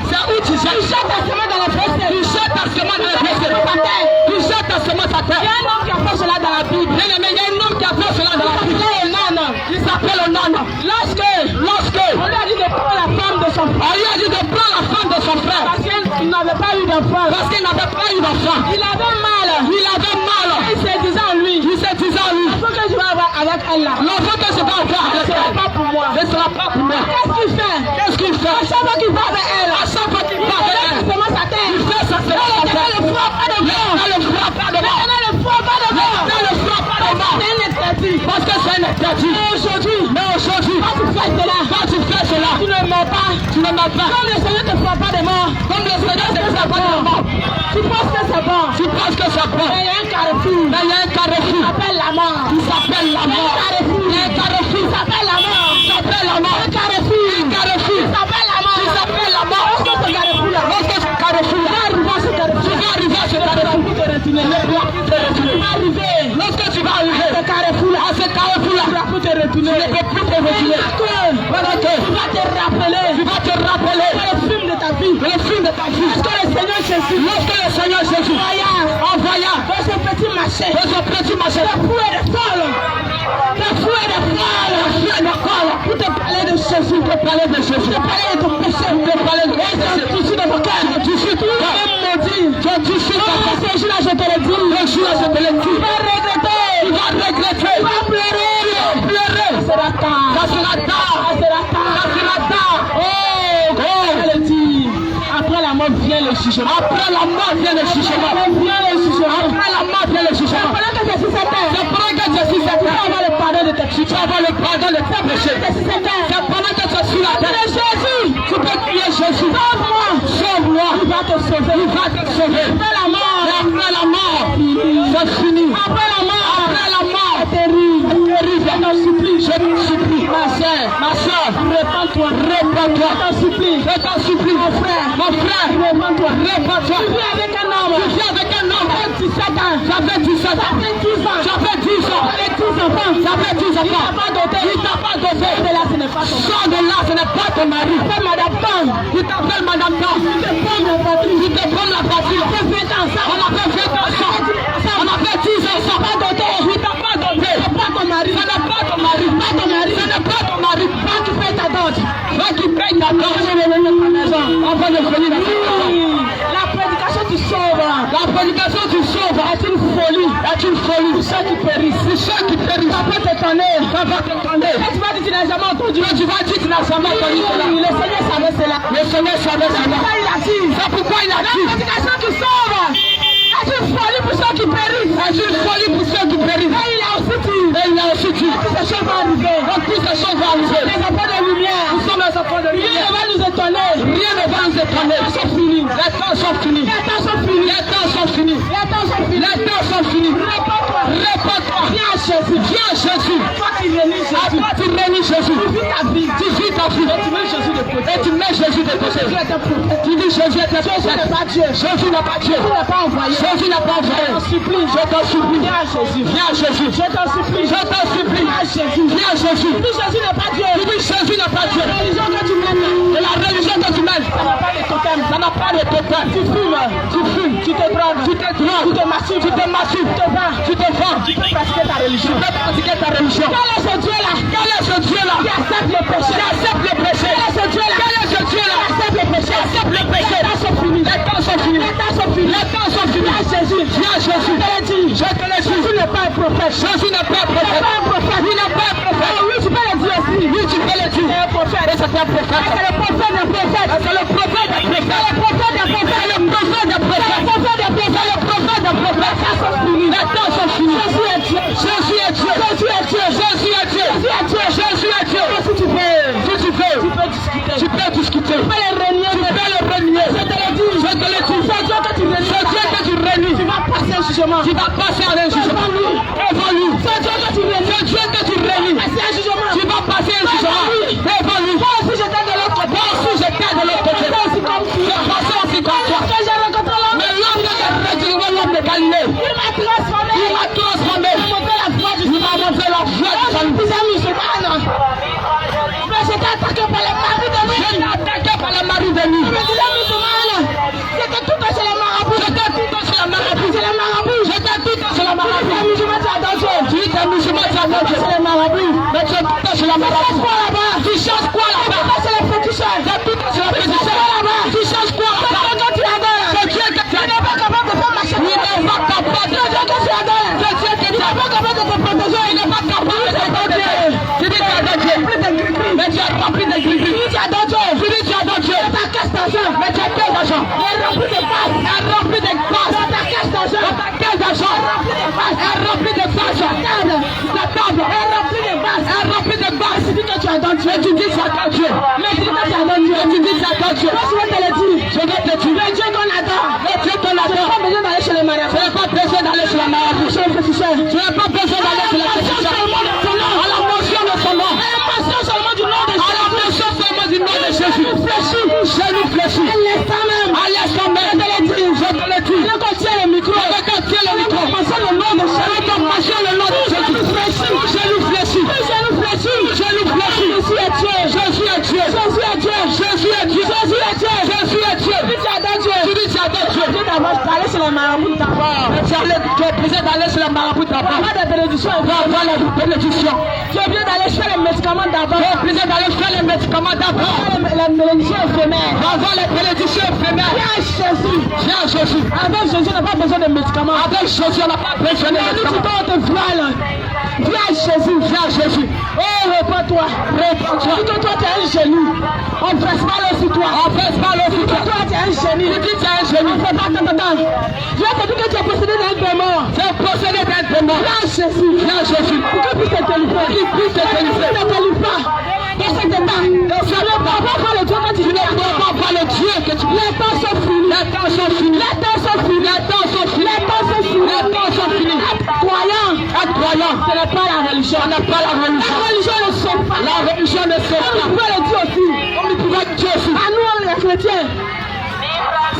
c'est où tu jettes. Tu jettes ta semence dans la fesse. Tu jettes ta semence dans la fesse. Tu jettes ta semence à terre. Il y a un homme qui a fait cela dans la Bible. Il y a un homme qui a fait cela dans la Bible. Il s'appelle Onana. Lorsque on lui a dit de prendre la femme de son frère. Parce qu'il n'avait pas eu d'enfant. Il avait mal. Il se disait en lui. Il faut que je vais avoir avec elle là. Ce sera pas pour moi. Qu'est-ce qu'il fait? À chaque fois qu'il va avec elle, il commence à terre. Il fait ça. Ne le frappe pas de mort. Parce que c'est un interdit. Mais aujourd'hui, quand tu fais cela, tu ne mens pas. Comme le Seigneur ne te frappe pas de mort. Tu penses que c'est bon. Mais il y a un carrefour. Il s'appelle la mort. Il s'appelle la mort. Lorsque tu vas arriver à ce carrefour-là, tu ne peux plus te retourner. Tu vas te rappeler le film de ta vie. Lorsque le Seigneur Jésus envoya dans ce petit marché, le fou et de folle, pour te parler de Jésus, pour te parler de ton péché, pour te parler de ton tissu de mon cœur, tu suis tout le même maudit. Ce jour-là, je te le dis, tu vas regretter, tu vas pleurer. Ça sera tard. Après la mort vient le jugement. C'est pendant que tu suis sur terre. Tu vas le pardon de tes péchés. C'est pendant que tu suis la terre. Jésus, tu peux crier Jésus. Sauve-moi. Il va te sauver. Après la mort, c'est fini. Après la mort, c'est terrible. Je te supplie. Ma soeur, répands-toi. Je t'en supplie. Mon frère, répands-toi. Tu vis avec un homme. 27 ans. J'avais 10 ans. Il t'a pas doté. Sors de là, ce n'est pas ton mari. Il t'appelle Madame Tom. Il te prend la patrie. On a fait 20 ans ensemble. On a fait 10 ans ensemble. Il t'a pas doté. Ce n'est pas ton mari. Va qui paye ta dot. Avant de venir dans ta maison. La prédication tu sauves. Est une folie. Pour ceux qui périssent. Ça peut t'étonner. Et tu vas dire que tu n'as jamais entendu. Le Seigneur savait cela. C'est pourquoi il a dit. La prédication tu sauves. Est une folie pour ceux qui périssent. Et il a aussi dit. Toutes ces choses vont arriver. Les enfants de lumière. Nous sommes les enfants de lumière. Rien ne va nous étonner. Les temps sont finis. Réponds-toi. Viens à Jésus. Toi tu réunis Jésus. Tu vis ta vie. Et tu mets Jésus de côté. Tu dis Jésus est Jésus n'est pas Dieu. Jésus n'a pas envoyé. Je t'en supplie. Viens à Jésus. Je t'en supplie. Viens à Jésus. Tu dis Jésus n'est pas Dieu. La religion que tu mènes. Ça n'a pas de totem. Tu fumes. Tu te drogues. Tu te masturbes. Tu te vends. Tu peux pratiquer ta religion. Quel est ce Dieu-là? Qui accepte le péché. Quel est ce Dieu-là? Qui accepte le péché. Les temps sont finis. Viens à Jésus. Je te l'ai dit. Jésus n'est pas un prophète. Il n'est pas un prophète. Oui, tu peux le dire aussi. C'est un prophète. C'est le prophète des prophètes. Les temps sont finis. Jésus est Dieu. Si tu veux, tu peux discuter. Tu peux le renier. Je te l'ai dit. C'est Dieu que tu renies. Tu vas passer un jugement. Évolue. C'est Dieu que tu renies. Tu vas passer un jugement. Évolue. Moi aussi j'étais de l'autre côté. Je passais aussi comme toi. Mais l'homme de Galilée, il m'a transformé. Il m'a montré la voie du adores Dieu. C'est les marabouts. Mais tu touches la marabout. Quoi là-bas? Tu changes quoi là-bas? C'est les féticheurs. C'est les féticheurs là-bas. Tu changes quoi là-bas? C'est Dieu que tu adores. C'est Dieu que tu n'es pas capable de faire marcher. Il n'est pas capable. C'est Dieu que tu adores. C'est Dieu que tu n'es pas capable de te protéger. Il n'est pas capable de te protéger. Tu dis que tu adores Dieu. Mais tu as rempli de gris. Tu dis que tu adores Dieu. Tu dis que tu adores Dieu. Ta caisse d'argent. Mais tu as quel argent? Il est rempli de passes. Il est rempli de passes. Ta caisse d'argent. Ta caisse d'argent. Elle est remplie de passes. Ta table est remplie de passes. Elle est remplie de passes. Tu dis que tu adores Dieu. Tu dis que tu adores Dieu. Mais tu dis que tu adores Dieu. Tu dis que tu adores Dieu. Moi, je vais te le dire. Je vais te dire. Le Dieu qu'on adore. Le Dieu qu'on adore. Tu n'as pas besoin d'aller chez les marabouts. Tu n'as pas besoin d'aller chez les marabouts. Chez les féticheurs. Tu n'as pas besoin d'aller chez les féticheurs. À la mention de son nom. À la mention seulement du nom de Jésus. À la mention seulement du nom de Jésus. Je nous fléchis. À l'instant même. À l'instant même. Je te le dis. Je te le dis. Je contiens le micro. Je contiens le micro. Mentionne le nom de Jésus. Mentionne le nom de Jésus. Je nous fléchis. Je nous fléchis. Je nous fléchis. Jésus est Dieu. Jésus est Dieu. Jésus est Dieu. Jésus est Dieu. Jésus est Dieu. Jésus est Dieu. Tu dis tu adores Dieu. Tu dis tu adores Dieu. Tu d'abord d'aller sur les marabouts d'abord. Tu es obligé d'aller sur les marabouts d'abord. Avoir des bénédictions. Il va avoir les bénédictions. Tu es obligé d'aller faire les médicaments d'abord. Tu es obligé d'aller faire les médicaments d'abord. Les bénédictions éphémères. Avoir les bénédictions éphémères. Viens à Jésus. Viens à Jésus. Avec Jésus, on n'a pas besoin de médicaments. Avec Jésus, on n'a pas besoin de médicaments. On te voile. Viens à Jésus. Viens à Jésus. Oh, réponds-toi. Réponds-toi. Dis que toi, tu es un génie. On ne fasse pas le sur toi. On ne fasse pas le sur toi. Toi, tu es un génie. Tu dis que tu es un génie. On ne fait pas attends. Je vais te dire que tu es possédé d'un démon. Tu es possédé d'un démon. Viens à Jésus. Viens à Jésus. Pour que puisse te délivrer. Qu'il puisse te délivrer. Ne te délivre pas. Dans cet état. Tu ne peux pas le Dieu que tu veux. Tu ne peux pas le Dieu que tu veux. Les temps sont finis. Les temps sont finis. Les temps sont finis. Les temps sont finis. Les temps sont finis. Les temps sont finis. Croyant. Croyant. Ce n'est pas la religion. Ce n'est pas la religion. La religion ne sauve pas. La religion ne sauve pas. On pouvait le dire aussi. On pouvait le dire aussi. À nous, les chrétiens.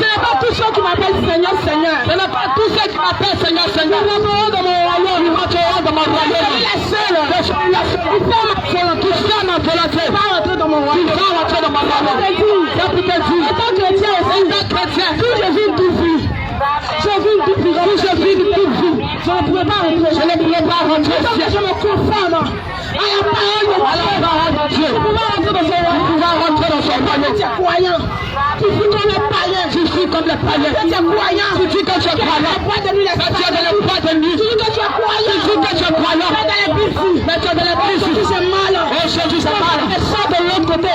Ce n'est pas tous ceux qui m'appellent Seigneur, Seigneur. Ce n'est pas tous ceux qui m'appellent Seigneur, Seigneur. Nous rentrerons dans mon royaume. Nous rentrerons dans mon royaume. Il est seul. Il fait ma volonté. Il fait ma volonté. Il va rentrer dans mon royaume. Il va rentrer dans mon royaume. C'est pour te dire. Étant chrétien aussi. Étant chrétien. Si je vis une toute vie. Je vis une toute vie. Si je vis une toute vie. Je ne pourrais pas rentrer. Je ne pourrais pas rentrer. Donc je me conforme à la parole de Dieu. À la parole de Dieu. Tu pourras rentrer dans son royaume. Tu pourras rentrer dans son royaume. Tu es croyant. Tu vis comme les païens. Tu vis comme les païens. Tu es croyant. Tu dis que tu es croyant. Tu es de nuit. Tu es de la boîte de nuit. Tu dis que tu es croyant. Tu dis que tu es croyant. Tu es dans les bisous. Mais tu es dans les bisous. Aujourd'hui j'ai mal. Aujourd'hui j'ai mal. Je sors de l'autre côté.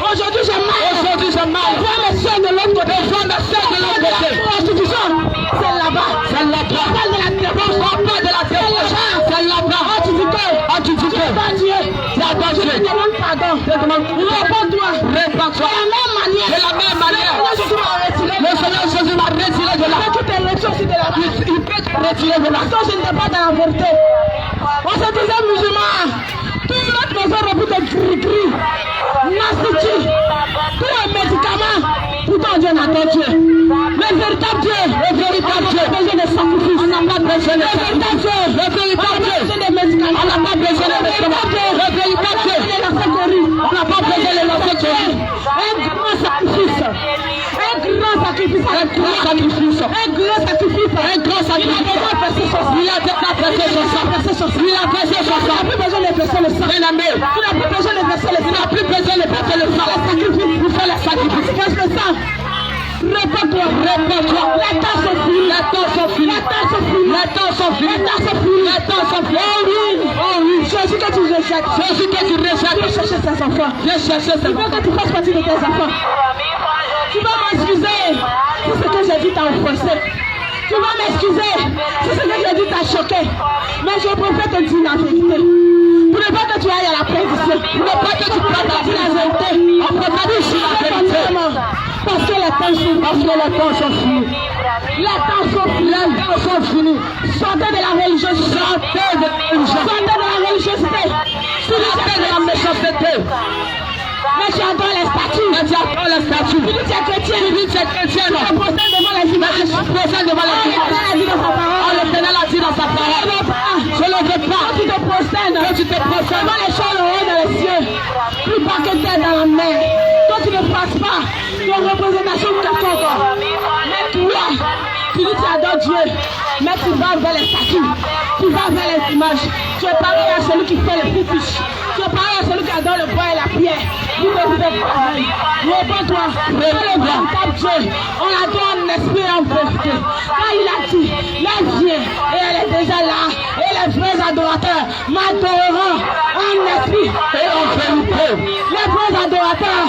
Aujourd'hui j'ai mal. Aujourd'hui j'ai mal. Je vois mes soeurs de l'autre côté. Je vois mes soeurs de l'autre côté. Prostitution. C'est là-bas. C'est là-bas. On parle de la terreur. On parle de la terreur. C'est là-bas. Oh, tu dis que. Oh, tu dis que. Dieu. Tu adores Dieu. Je demande pardon. Je demande. Réponds-toi. Réponds-toi. De la même manière. De la même manière. Le Seigneur Jésus m'a retiré de là. Il peut te retirer aussi de la vie. Il peut te retirer de là. Quand je n'étais pas dans la vérité. On se disait musulman. Tout notre maison remplie de gris-gris. Nasty. Tout un médicament. Pourtant Dieu n'adore Dieu. Le véritable Dieu. Le véritable Dieu. On n'a pas besoin de sacrifice. On n'a pas besoin de sacrifice. Le véritable Dieu. On n'a pas besoin de médicaments. On n'a pas besoin de médicaments. Le véritable Dieu. On n'a pas besoin de l'enfant. Un grand sacrifice. Un grand sacrifice. Un grand sacrifice. Un grand sacrifice. Un grand sacrifice. Il a déplacé son sang. Il a versé son sang. Tu n'as plus besoin de verser le sang. Tu n'as plus besoin de verser le sang. Tu n'as plus besoin de verser le sang. Pour faire le sacrifice. Verse le sang. Réponds-toi, réponds-toi. Les temps sont finis. Les temps sont finis. Les temps sont finis. Les temps sont finis. Les temps sont finis. Les temps sont finis. Oh oui, oh oui. Jésus que tu rejettes. Jésus que tu rejettes. Viens chercher ses enfants. Viens chercher ses enfants. Tu veux que tu fasses partie de tes enfants. Tu vas m'excuser si ce que j'ai dit t'a offensé. Tu vas m'excuser si ce que j'ai dit t'a choqué. Mais je préfère te dire la vérité. Pour ne pas que tu ailles à la perdition. Pour ne pas que tu prennes la vérité. On préfère dire la vérité. Parce que les temps sont finis. Les temps sont finis. Les temps sont finis. Sortez de la religiosité. Sortez de la religiosité. Sortez de la religiosité. Sortez de la méchanceté. Mais tu adores les statues. Mais tu adores les statues. Tu dis que tu es chrétien. Tu dis que tu es chrétien. Tu te procèdes devant les images. Tu te procèdes devant les images. L'Éternel a dit dans sa parole. Je ne veux pas. Quand tu te procèdes. Quand tu te procèdes devant les choses en haut dans les cieux. Plus bas que terre dans la mer. Toi tu ne passes pas de représentation quelconque. Mais toi, tu dis que tu adores Dieu. Mais tu vas vers les statues, tu vas vers les images. Tu es pareil à celui qui fait les fétiches. Tu es pareil à celui qui adore le bois et la pierre. Vous ne faites pas pareil. Réponds-toi, c'est le véritable Dieu. On adore en esprit et en vérité. Quand il a dit, la vie, et elle est déjà là. Et les vrais adorateurs m'adoreront en esprit et en vérité. Les vrais adorateurs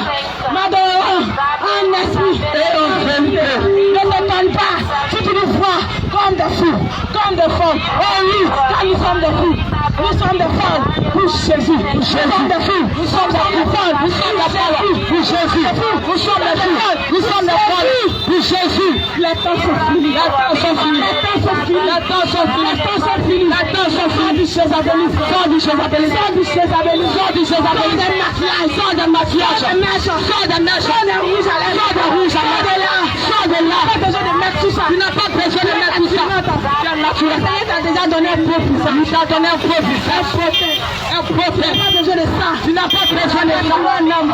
m'adoreront en esprit et en vérité. Ne t'étonne pas si tu nous vois comme des fous, comme des folles. Oh oui, car nous sommes des fous. Nous sommes des folles pour Jésus. Nous sommes des fous. Nous sommes des folles. Nous sommes des folles pour Jésus. Nous sommes des folles. Nous sommes des folles pour Jésus. Les temps sont finis. Les temps sont finis. Les temps sont finis. Les temps sont finis. Les temps sont finis. Les temps sont finis. Du Jézabélis. Sors du Jézabélis. Sors du Jézabélis. Sors du Jézabélis. Sors des maquillages. Sors des maquillages. Sors des mèches. Sors des mèches. Sors des rouges à lèvres. Sors des rouges à lèvres. Sors de là. Tu n'as pas besoin de mettre tout ça. Tu n'as pas besoin de mettre tout ça. Tu es naturel. Tu as déjà donné un peu pour ça. Tu as donné un peu pour ça. Un prophète. Tu n'as pas besoin de ça. Tu n'as pas besoin de ça. Un homme.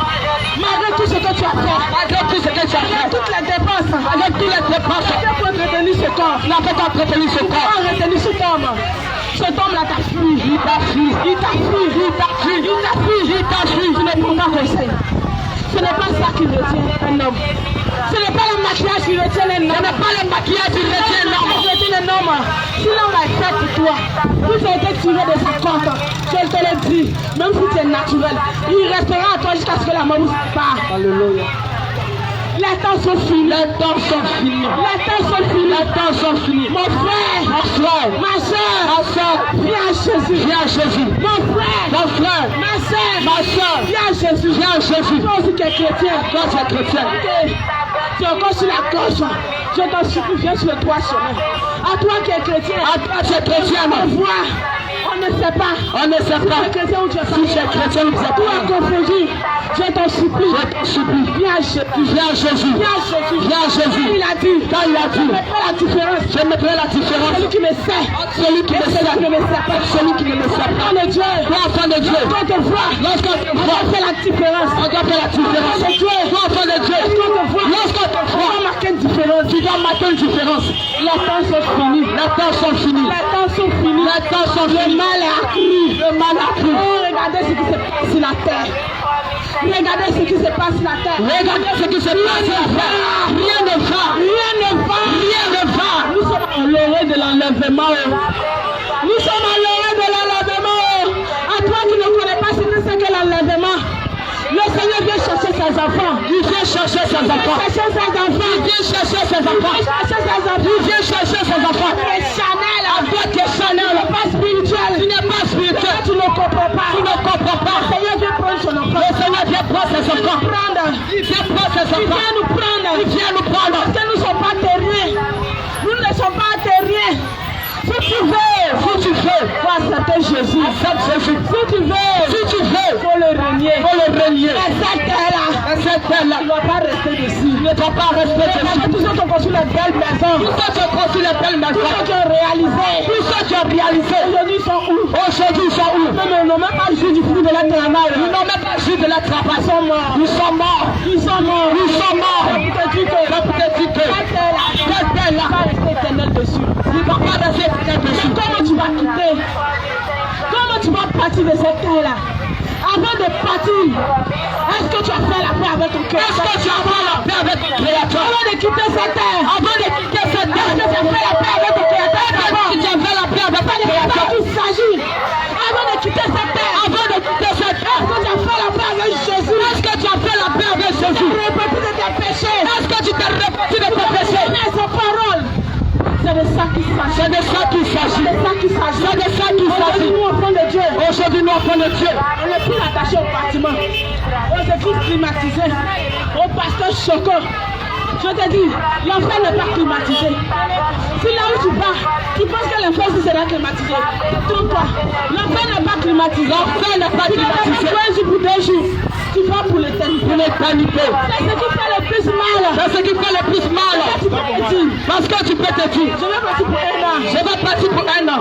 Malgré tout ce que tu as fait. Malgré tout ce que tu as fait. Toutes les dépenses. Avec toutes les dépenses. Tu n'as pas retenu ce corps. Tu n'as pas retenu ce corps. Tu n'as pas retenu cet homme. Cet homme-là t'a fui. Il t'a fui. Il t'a fui. Il t'a fui. Il t'a fui. Il t'a fui. Tu ne prends pas conseil. Ce n'est pas ça qui retient un homme. Ce n'est pas le maquillage qui retient un homme. Ce n'est pas le maquillage qui retient un homme. Un homme. Si l'homme a fait pour toi, tout a été tiré de sa compte. Je te le dis, même si tu es naturel, il restera à toi jusqu'à ce que la mort part. Alléluia. Les temps sont finis. Les temps sont finis. Les temps sont finis. Les temps sont finis. Mon frère. Mon frère. Ma soeur. Ma soeur. Viens à Jésus. Viens à Jésus. Mon frère. Mon frère. Ma soeur. Ma soeur. Viens à Jésus. Viens à Jésus. Toi aussi qui es chrétien. Toi tu es chrétien. Tu es encore sur la gauche. Je t'en supplie, viens sur le droit chemin. À toi qui es chrétien. À toi qui es chrétien. On voit. On ne sait pas. On ne sait pas. Si tu es chrétien ou tu es pas. Si tu es chrétien ou tu es pas. Toi confondu. Je t'en supplie. Je t'en supplie. Viens à Jésus. Viens à Jésus. Viens à Jésus. Viens à Jésus. Quand il a dit. Quand il a dit. Je mettrai la différence. Je mettrai la différence. Celui qui me sait. Celui qui me sait. Celui qui ne me sait pas. Celui qui ne me sait pas. Enfant de Dieu. Enfant de Dieu. Lorsqu'on te voit. Lorsqu'on te voit. On fait la différence. On doit faire la différence. Enfant de Dieu. Enfant de Dieu. Lorsqu'on te voit. Lorsqu'on te voit. Tu dois marquer une différence. Tu dois marquer une différence. Les temps sont finis. Les temps sont finis. Les temps sont finis. Les temps sont finis. Le mal est accru. Le mal est accru. Oh, regardez ce qui se passe sur la terre. Regardez ce qui se passe sur la terre. Regardez ce qui se passe sur la terre. Rien ne va. Rien ne va. Rien ne va. Nous sommes à l'orée de l'enlèvement. Nous sommes à l'orée de l'enlèvement. À toi qui ne connais pas ce que c'est que l'enlèvement. Le Seigneur vient chercher ses enfants. Il vient chercher ses enfants. Il vient chercher ses enfants. Il vient chercher ses enfants. Il vient chercher ses enfants. Tu es Chanel. Toi tu es Chanel. Tu n'es pas spirituel. Tu n'es pas spirituel. Tu ne comprends pas. Tu ne comprends pas. Le Seigneur vient prendre son enfant. Le Seigneur vient prendre ses enfants. Il vient prendre ses enfants. Il vient nous prendre. Il vient nous prendre. Parce que nous ne sommes pas terriens. Nous ne sommes pas terriens. Si tu veux, faut accepter Jésus. Accepte Jésus. Si tu veux, faut le renier. Et cette terre-là, tu ne dois pas rester dessus. Ne dois pas rester dessus. Tous ceux qui ont construit les belles maisons. Tous ceux qui ont construit les belles maisons. Tous ceux qui ont réalisé. Tous ceux qui ont réalisé. Aujourd'hui, ils sont où? Aujourd'hui, ils sont où? Ils n'ont même pas joué du fruit de leur travail. Ils n'ont même pas joué de leur travail. Ils sont morts. Ils sont morts. Ils sont morts. Ils sont morts. Cette terre-là va rester éternelle dessus. Il ne va pas rester éternelle dessus. Comment tu vas quitter? Comment tu vas partir de cette terre-là? Avant de partir, est-ce que tu as fait la paix avec ton cœur? Est-ce que tu as fait la paix avec ton créateur? Avant de quitter cette terre, est-ce que tu as fait la paix avec ton créateur? Est-ce que tu as fait la paix avec ton créateur? Il s'agit, avant de quitter cette terre, est-ce que tu as fait la paix avec Jésus? Est-ce que tu as fait la paix avec Jésus? Tu t'es repenti de tes péchés. Est-ce que tu t'es repenti de tes péchés? Mais sa parole. C'est de ça qu'il s'agit. C'est de ça qu'il s'agit. C'est de ça qu'il s'agit. Aujourd'hui, nous, enfants de Dieu. Aujourd'hui, nous, enfants de Dieu. On n'est plus attaché au bâtiment. Aux églises climatisées. Au pasteur choquant. Je te dis, l'enfer n'est pas climatisé. Si là où tu vas, tu penses que l'enfer sera climatisé. Trompe-toi. L'enfer n'est pas climatisé. L'enfer n'est pas climatisé. Tu vas un jour pour 2 jours. Tu vas pour l'éternité. Pour l'éternité. C'est ce qui fait le plus mal. C'est ce qui fait le plus mal. Parce que tu peux te dire. Je vais partir pour 1 an. Je vais partir pour 1 an.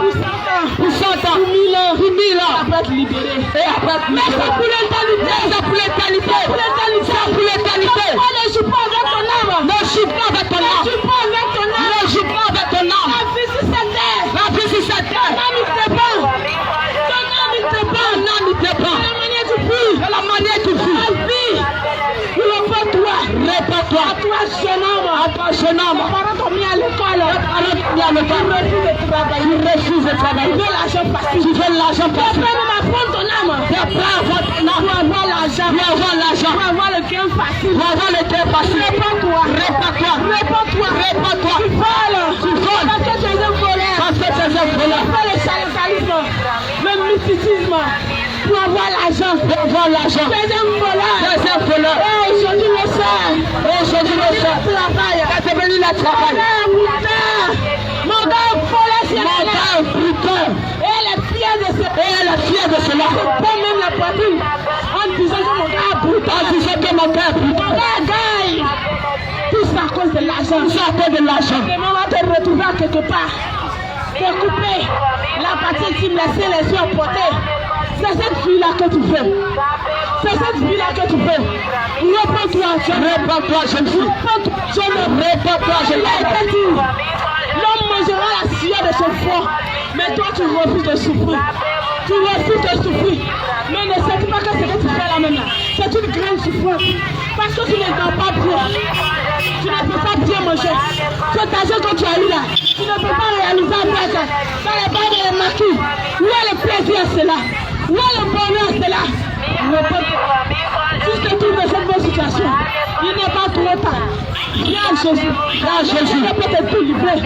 Pour 100 ans. Pour 1000 ans. Pour 1000 ans. Après être libéré. Et après être libéré. Mais c'est pour l'éternité. C'est pour l'éternité. C'est pour l'éternité. C'est pour l'éternité. Ne joue pas avec ton âme. Ne joue pas avec ton âme. Ne joue pas avec ton âme. Ne joue pas avec ton âme. La vie sur cette à le temps. Tu refuses de travailler. Tu veux l'argent facile. Tu veux l'argent facile. Tu veux même apprendre ton âme. Tu veux avoir l'argent. Tu veux avoir l'argent. Tu veux avoir le gain facile. Tu veux avoir le gain facile. Répands-toi. Répands-toi. Répands-toi. Répands-toi. Tu voles. Tu voles. Parce que tu es un voleur. Parce que tu es un voleur. Tu fais le charlatanisme. Le mysticisme. Pour avoir l'argent. Pour avoir l'argent. Tu es un voleur. Tu es un voleur. Aujourd'hui le soir. Aujourd'hui le soir. Tu es venu le travail. Mon gars voleur, c'est mon gars brutal. Et elle est fière de cela. Et elle est fière de cela. C'est pas même la poitrine. En disant que mon gars est brutal. En disant que mon gars est brutal. Mon gars gagne. Tout ça à cause de l'argent. Tout ça à cause de l'argent. Et on va te retrouver à quelque part. Te couper la partie intime, laisser les yeux emportés. C'est cette vie-là que tu veux. C'est cette vie-là que tu veux. Réponds-toi, réponds-toi, jeune fille. Réponds-toi, jeune fille. L'homme mangera la sueur de son front. Mais toi, tu refuses de souffrir. Tu refuses de souffrir. Mais ne sais pas que ce que tu fais là maintenant. C'est une grande souffrance. Parce que tu ne dors pas bien. Tu ne peux pas bien manger. Cet argent que tu as eu là, tu ne peux pas réaliser avec. Dans les bas de les maquis. Où est le plaisir, c'est là. Où est le bonheur, c'est là. Si tu te trouves dans cette bonne situation, il n'est pas trop tard. Viens à Jésus. Viens à Jésus. Il peut te tout livrer.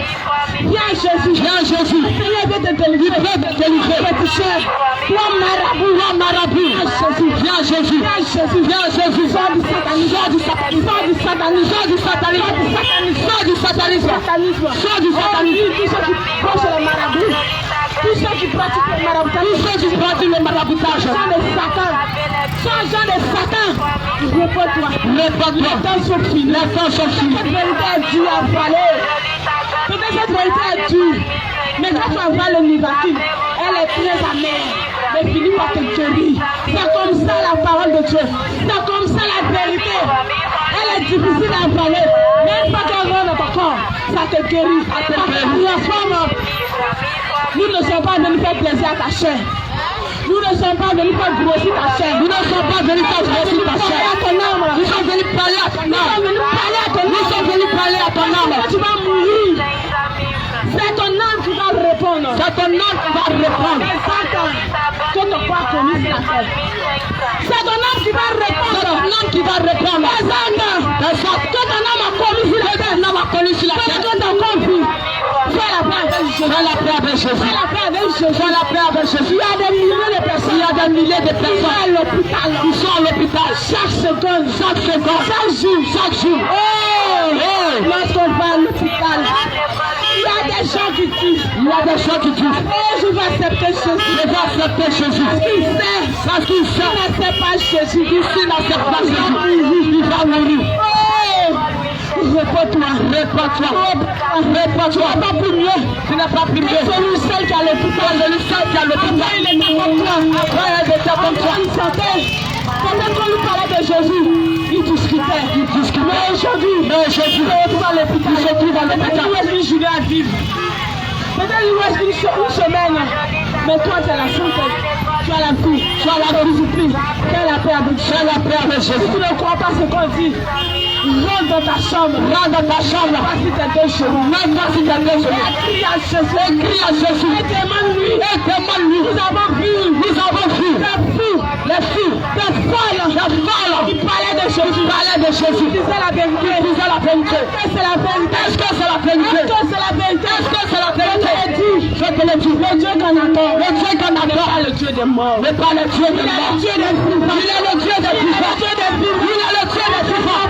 Viens à Jésus. Viens à Jésus. Le Seigneur veut te délivrer. Il veut te délivrer. Petit cher. Toi marabout. Toi marabout. Viens à Jésus. Viens à Jésus. Viens à Jésus. Viens à Jésus. Sors du satanisme. Sors du satanisme. Sors du satanisme. Sors du satanisme. Sors du satanisme. Sors du satanisme. Tous ceux qui prochent le marabout. Tous ceux qui pratiquent le maraboutage. Tous ceux qui pratiquent le maraboutage. Sans de Satan. Sans gens de Satan. Réponds-toi. Réponds-toi. Les temps sont finis. Les temps sont finis. Cette vérité est dure à avaler. Peut-être cette vérité est dure. Mais quand tu avales le nivaquine, elle est très amère. Mais finis par te guérir. C'est comme ça la parole de Dieu. C'est comme ça la vérité. Elle est difficile à avaler. Même pas qu'elle rentre dans ton corps. Ça te guérit. Ça te guérit. Nous ne sommes pas venus faire plaisir à ta chair. Nous ne sommes pas venus faire grossir ta chair. Nous ne sommes pas venus faire grossir ta chair. Nous sommes venus parler à ton âme. Nous sommes venus parler à ton âme. Tu vas mourir. C'est ton âme qui va répondre. C'est ton âme qui va répondre. Que ton corps commise la terre. C'est ton âme qui va répondre. C'est ton âme qui va répondre. Que ton âme a commis sur la terre. L'âme a commis sur la terre. Que ton corps vit. Fais la paix avec Jésus. Fais la paix avec Jésus. Fais la paix avec Jésus. Fais la paix avec Jésus. Il y a des milliers de personnes. Il y a des milliers de personnes à l'hôpital. Ils sont à l'hôpital. Chaque seconde. Chaque seconde. Chaque jour. Chaque jour. Lorsqu'on va à l'hôpital, il y a des gens qui disent. Il y a des gens qui disent. Je vais accepter Jésus. Je vais accepter Jésus. Parce qu'il sait. Parce qu'il sait. Il n'accepte pas Jésus. S'il n'accepte pas Jésus, il va mourir. Réponds-toi, réponds-toi, réponds-toi. Tu n'as pas plus mieux. Tu n'as pas plus mieux. C'est lui seul qui a l'hôpital. C'est lui seul qui a l'hôpital. Il était comme toi. Après, il était comme toi. Il sentait. Pendant qu'on lui parlait de Jésus, il discutait. Mais aujourd'hui, il se retrouve à l'hôpital. Il se retrouve à l'hôpital. Il reste une journée à vivre. Peut-être il reste une semaine. Mais toi, tu as la santé. Tu as la vie. Tu as la discipline. Tu as la paix avec Jésus. Tu as la paix avec Jésus. Si tu ne crois pas ce qu'on dit, rentre dans ta chambre. Rentre dans ta chambre. Parce que t'es deux chevaux. Même parce que t'es deux chevaux. Crie à Jésus. Crie à Jésus. Et demande-lui. Et demande-lui. Nous avons vu. Nous avons vu. Les filles. Les folles. Les folles. Qui parlaient de Jésus. Parlaient de Jésus. Qui disaient la vérité. Qui disaient la vérité. Est-ce que c'est la vérité? Est-ce que c'est la vérité? Est-ce que c'est la vérité? Est-ce que c'est la vérité? Je te le dis. Le Dieu qu'on adore. Le Dieu qu'on adore. N'est pas le Dieu des morts. N'est pas le Dieu des morts. Il est le Dieu des vivants. Il est le Dieu des vivants. Il est le Dieu des vivants.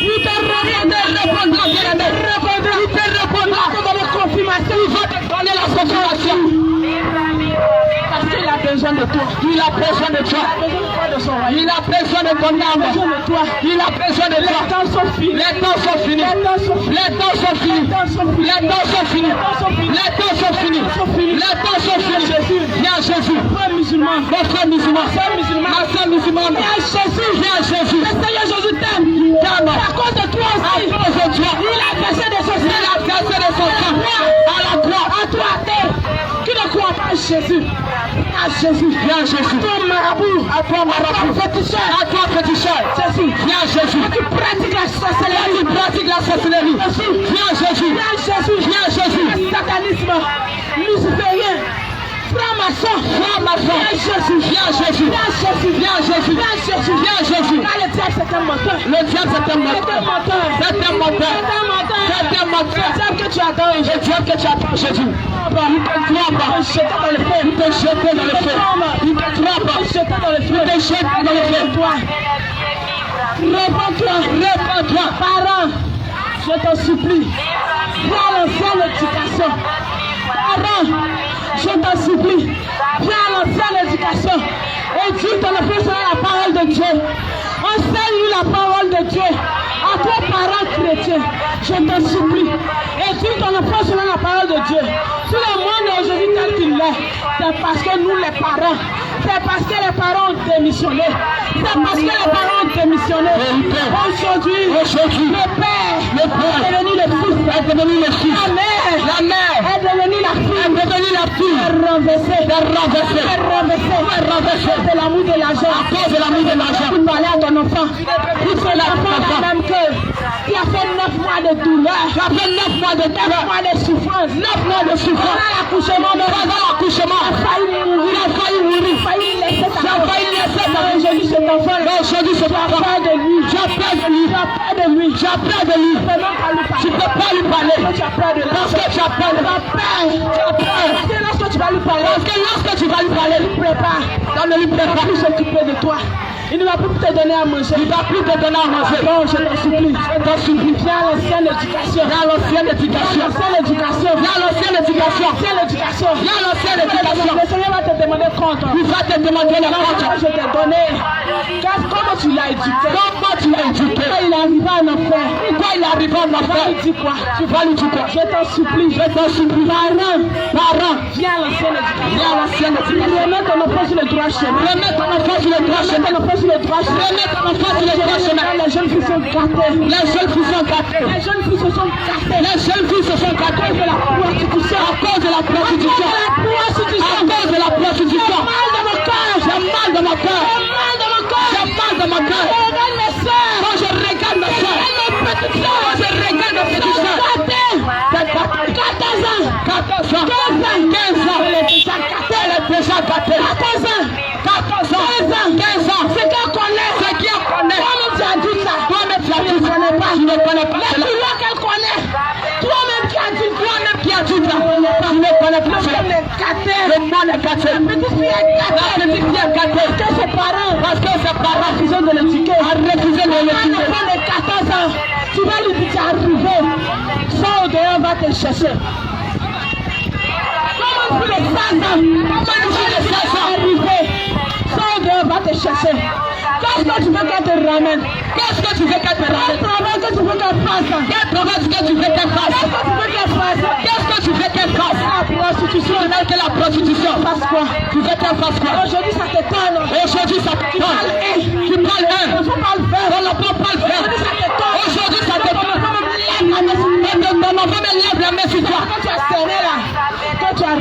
Il te répondra, bien-aimé. Il te répondra. Il te donner confirmation. Il va te donner la confirmation. Parce qu'il a besoin de toi. Il a besoin de toi. Il a besoin de ton âme. Il a besoin de toi. Les temps sont finis. Les temps sont finis. Les temps sont finis. Les temps sont finis. Les temps sont finis. Les temps sont finis. Viens à Jésus. Frère musulman. Mon frère musulman. Ma soeur musulmane. Viens à Jésus. Viens à Jésus. Le Seigneur Jésus t'aime. À cause de toi aussi. À cause de toi. Il a versé de son sang. Il a versé de son sang. À la croix. À toi, à terre. Qui ne croit pas à Jésus. À Jésus. Viens Jésus. À toi marabout. À toi marabout. À toi féticheur. Jésus. Viens Jésus. Tu pratiques la sorcellerie. Tu pratiques la sorcellerie. Viens Jésus. Viens Jésus. Viens Jésus. Le satanisme luciférien. Franc-maçon. Viens Jésus. Viens Jésus. Viens Jésus. Viens Jésus. Viens Jésus. Viens Jésus. Le diable c'est un menteur. Le diable c'est un menteur. C'est un menteur. C'est un menteur. Le diable que tu attends. Le diable que tu attends Jésus. Il te trompe. Il te jette dans le feu. Il te jette dans le feu. Il te trompe. Il te jette dans le feu. Il te jette dans le feu. Réponds-toi. Réponds-toi. Parents, je t'en supplie. Viens à l'ancienne éducation. Parents, je t'en supplie. Viens à l'ancienne éducation. Éduque ton enfant selon la parole de Dieu. Enseigne-lui la parole de Dieu. À toi, parents chrétiens, je t'en supplie. Éduque ton enfant selon la parole de Dieu. Tout le monde est aujourd'hui tel qu'il est. C'est parce que nous, les parents, c'est parce que les parents ont démissionné. C'est parce que les parents ont démissionné. Aujourd'hui, le père est devenu le fils. La mère est devenue la fille. Elle renversée. C'est l'amour de l'argent. À cause de l'amour de l'argent. Tu parlais à ton enfant. C'est l'enfant même qui a fait 9 mois de douleur. Qui a fait 9 mois de douleur. 9 mois de souffrance. 9 mois de souffrance. Pendant l'accouchement. Il a failli mourir. Il a failli laisser aujourd'hui cet enfant. Aujourd'hui cet enfant. Tu as peur de lui. Tu as peur de lui. Tu as peur de lui. Tu as peur de lui. Tu ne peux pas lui parler. Tu as peur de lui. Parce que tu as peur. Tu as peur. Tu as peur. Parce que lorsque tu vas lui parler. Parce que lorsque tu vas lui parler, lui prépare. On ne lui prépare plus s'occuper de toi. Il ne va plus te donner à manger. Il ne va plus te donner à manger. Non, je t'en supplie. Je t'en supplie. Viens à l'ancienne éducation. Viens à l'ancienne éducation. Viens à l'ancienne éducation. Viens à l'éducation. Viens à l'ancienne éducation. Le Seigneur va te demander compte. Il va te demander le compte. Je t'ai donné. Comment tu l'as éduqué? Comment tu l'as éduqué? Pourquoi il est arrivé en enfer? Pourquoi il est arrivé en enfer? Tu vas lui dire quoi? Tu vas lui dire quoi? Je t'en supplie. Je t'en supplie. Parents. Viens à l'ancienne éducation. Viens à l'ancienne éducation. Remets ton enfant sur le droit chemin. Remets ton enfant sur le droit chemin. Les jeunes filles sont gâtées. Les jeunes filles sont gâtées. Les jeunes filles se sont gâtées. Les jeunes filles se sont gâtées de la prostitution. À cause de la prostitution. À cause de la prostitution. J'ai mal dans mon cœur. J'ai mal dans mon cœur. J'ai mal dans mon cœur. Quand je regarde mes soeurs. Quand je regarde mes petites soeurs. 14 ans. 15 ans. Elle est déjà gâtée. 14 ans. 15 ans. C'est qu'elle connaît. C'est qui elle connaît. Toi-même tu as dit ça. Toi-même tu as dit ça. Tu ne connais pas. Les plus loin qu'elle connaît. Toi-même qui as dit. Toi-même qui as dit ça. Tu ne connais pas. Le monde est gâté. La petite fille est gâtée. Parce que ses parents. Refusent de l'éduquer. Refusent de l'éduquer. Un enfant de 14 ans. Tu vas lui dire tu es arrivé. Sors dehors, va te chercher. Comment tu les 16 ans? Comment tu les 16 ans arriver? Sors dehors, va te chercher. Qu'est-ce que tu veux qu'elle te ramène? Qu'est-ce que tu veux qu'elle te ramène? Quel travail que tu veux qu'elle fasse? Quel travail que tu veux qu'elle fasse? Qu'est-ce que tu veux qu'elle fasse? La prostitution. Que la prostitution. Fasse quoi? Tu veux qu'elle fasse quoi? Aujourd'hui ça t'étonne. Aujourd'hui ça t'étonne. Tu parles un. Il ne faut pas le faire. On ne peut pas le faire. Aujourd'hui ça t'étonne. Aujourd'hui ça t'étonne. Mon enfant me lève la main sur toi. Quand tu as serré là. Quand tu as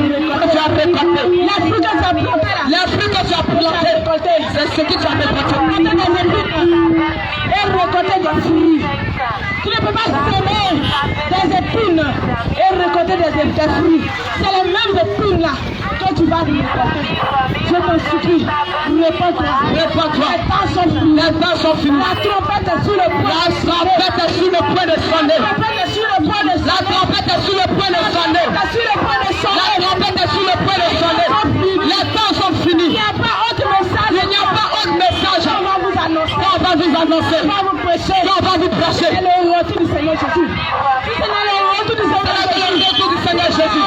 récolté. Les fruits que tu as plantés là. Les fruits que tu as plantés. C'est ce que tu as récolté. Et récolter des fruits. Tu ne peux pas semer des épines et récolter des fruits. C'est les mêmes épines là que tu vas récolter. Je t'en supplie, réponds-toi. Les temps sont finis. La trompette est sur le point de sonner. La trompette est sur le point de sonner. La trompette est sur le point de sonner. La trompette est sur le point de sonner. Les temps sont finis. Il n'y a pas autre message. On va vous annoncer. On va vous prêcher. C'est le retour du Seigneur Jésus. C'est le retour du Seigneur Jésus.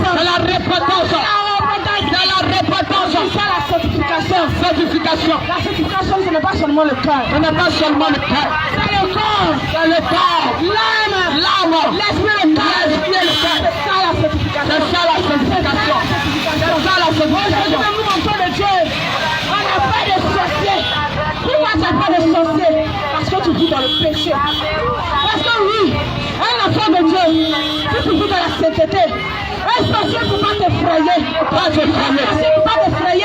C'est la repentance. C'est la certification. La certification, ce n'est pas seulement le cœur. C'est le corps. L'âme. L'esprit et le cœur. C'est ça la certification. Aujourd'hui, nous montons de Dieu. On n'a pas de sorcier. Pourquoi tu n'as pas de sorcier? Parce que tu vis dans le péché. Parce que oui, un enfant de Dieu, si tu vis dans la sainteté, un sorcier ne peut pas t'effrayer. Un sorcier ne peut pas t'effrayer.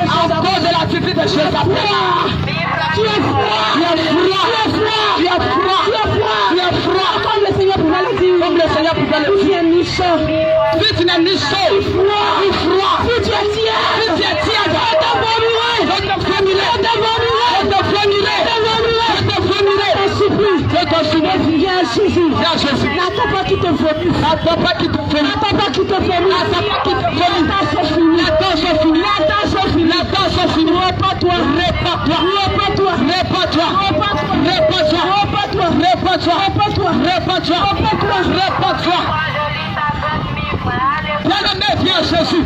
À cause de l'attitude de Jézabel. Tu es froid. Tu es froid. Tu es froid. Tu es froid. Tu es froid. Comme le Seigneur pouvait le dire. Comme le Seigneur pouvait le dire. Tu es ni chaud. Si tu n'es ni chaud. Ni froid. Ni froid. Si tu es tiède. Si tu es tiède. Je te vomirai. Je te vomirai. Je te vomirai. Je te vomirai. Je te vomirai. Je te supplie. Je te supplie. Viens Jésus. Viens Jésus. N'attends pas qu'il te vomisse. N'attends pas qu'il te vomisse. N'attends pas qu'il te vomisse. N'attends pas qu'il te vomisse. La tâche est finie. La tâche est finie. La tâche est finie. La tâche est finie. Répands-toi. Répands-toi. Répands-toi. Répands-toi. Répands-toi. Répands-toi. Répands-toi. Répands-toi. Répands-toi. Répands-toi. Répands-toi. Bien-aimé, viens Jésus.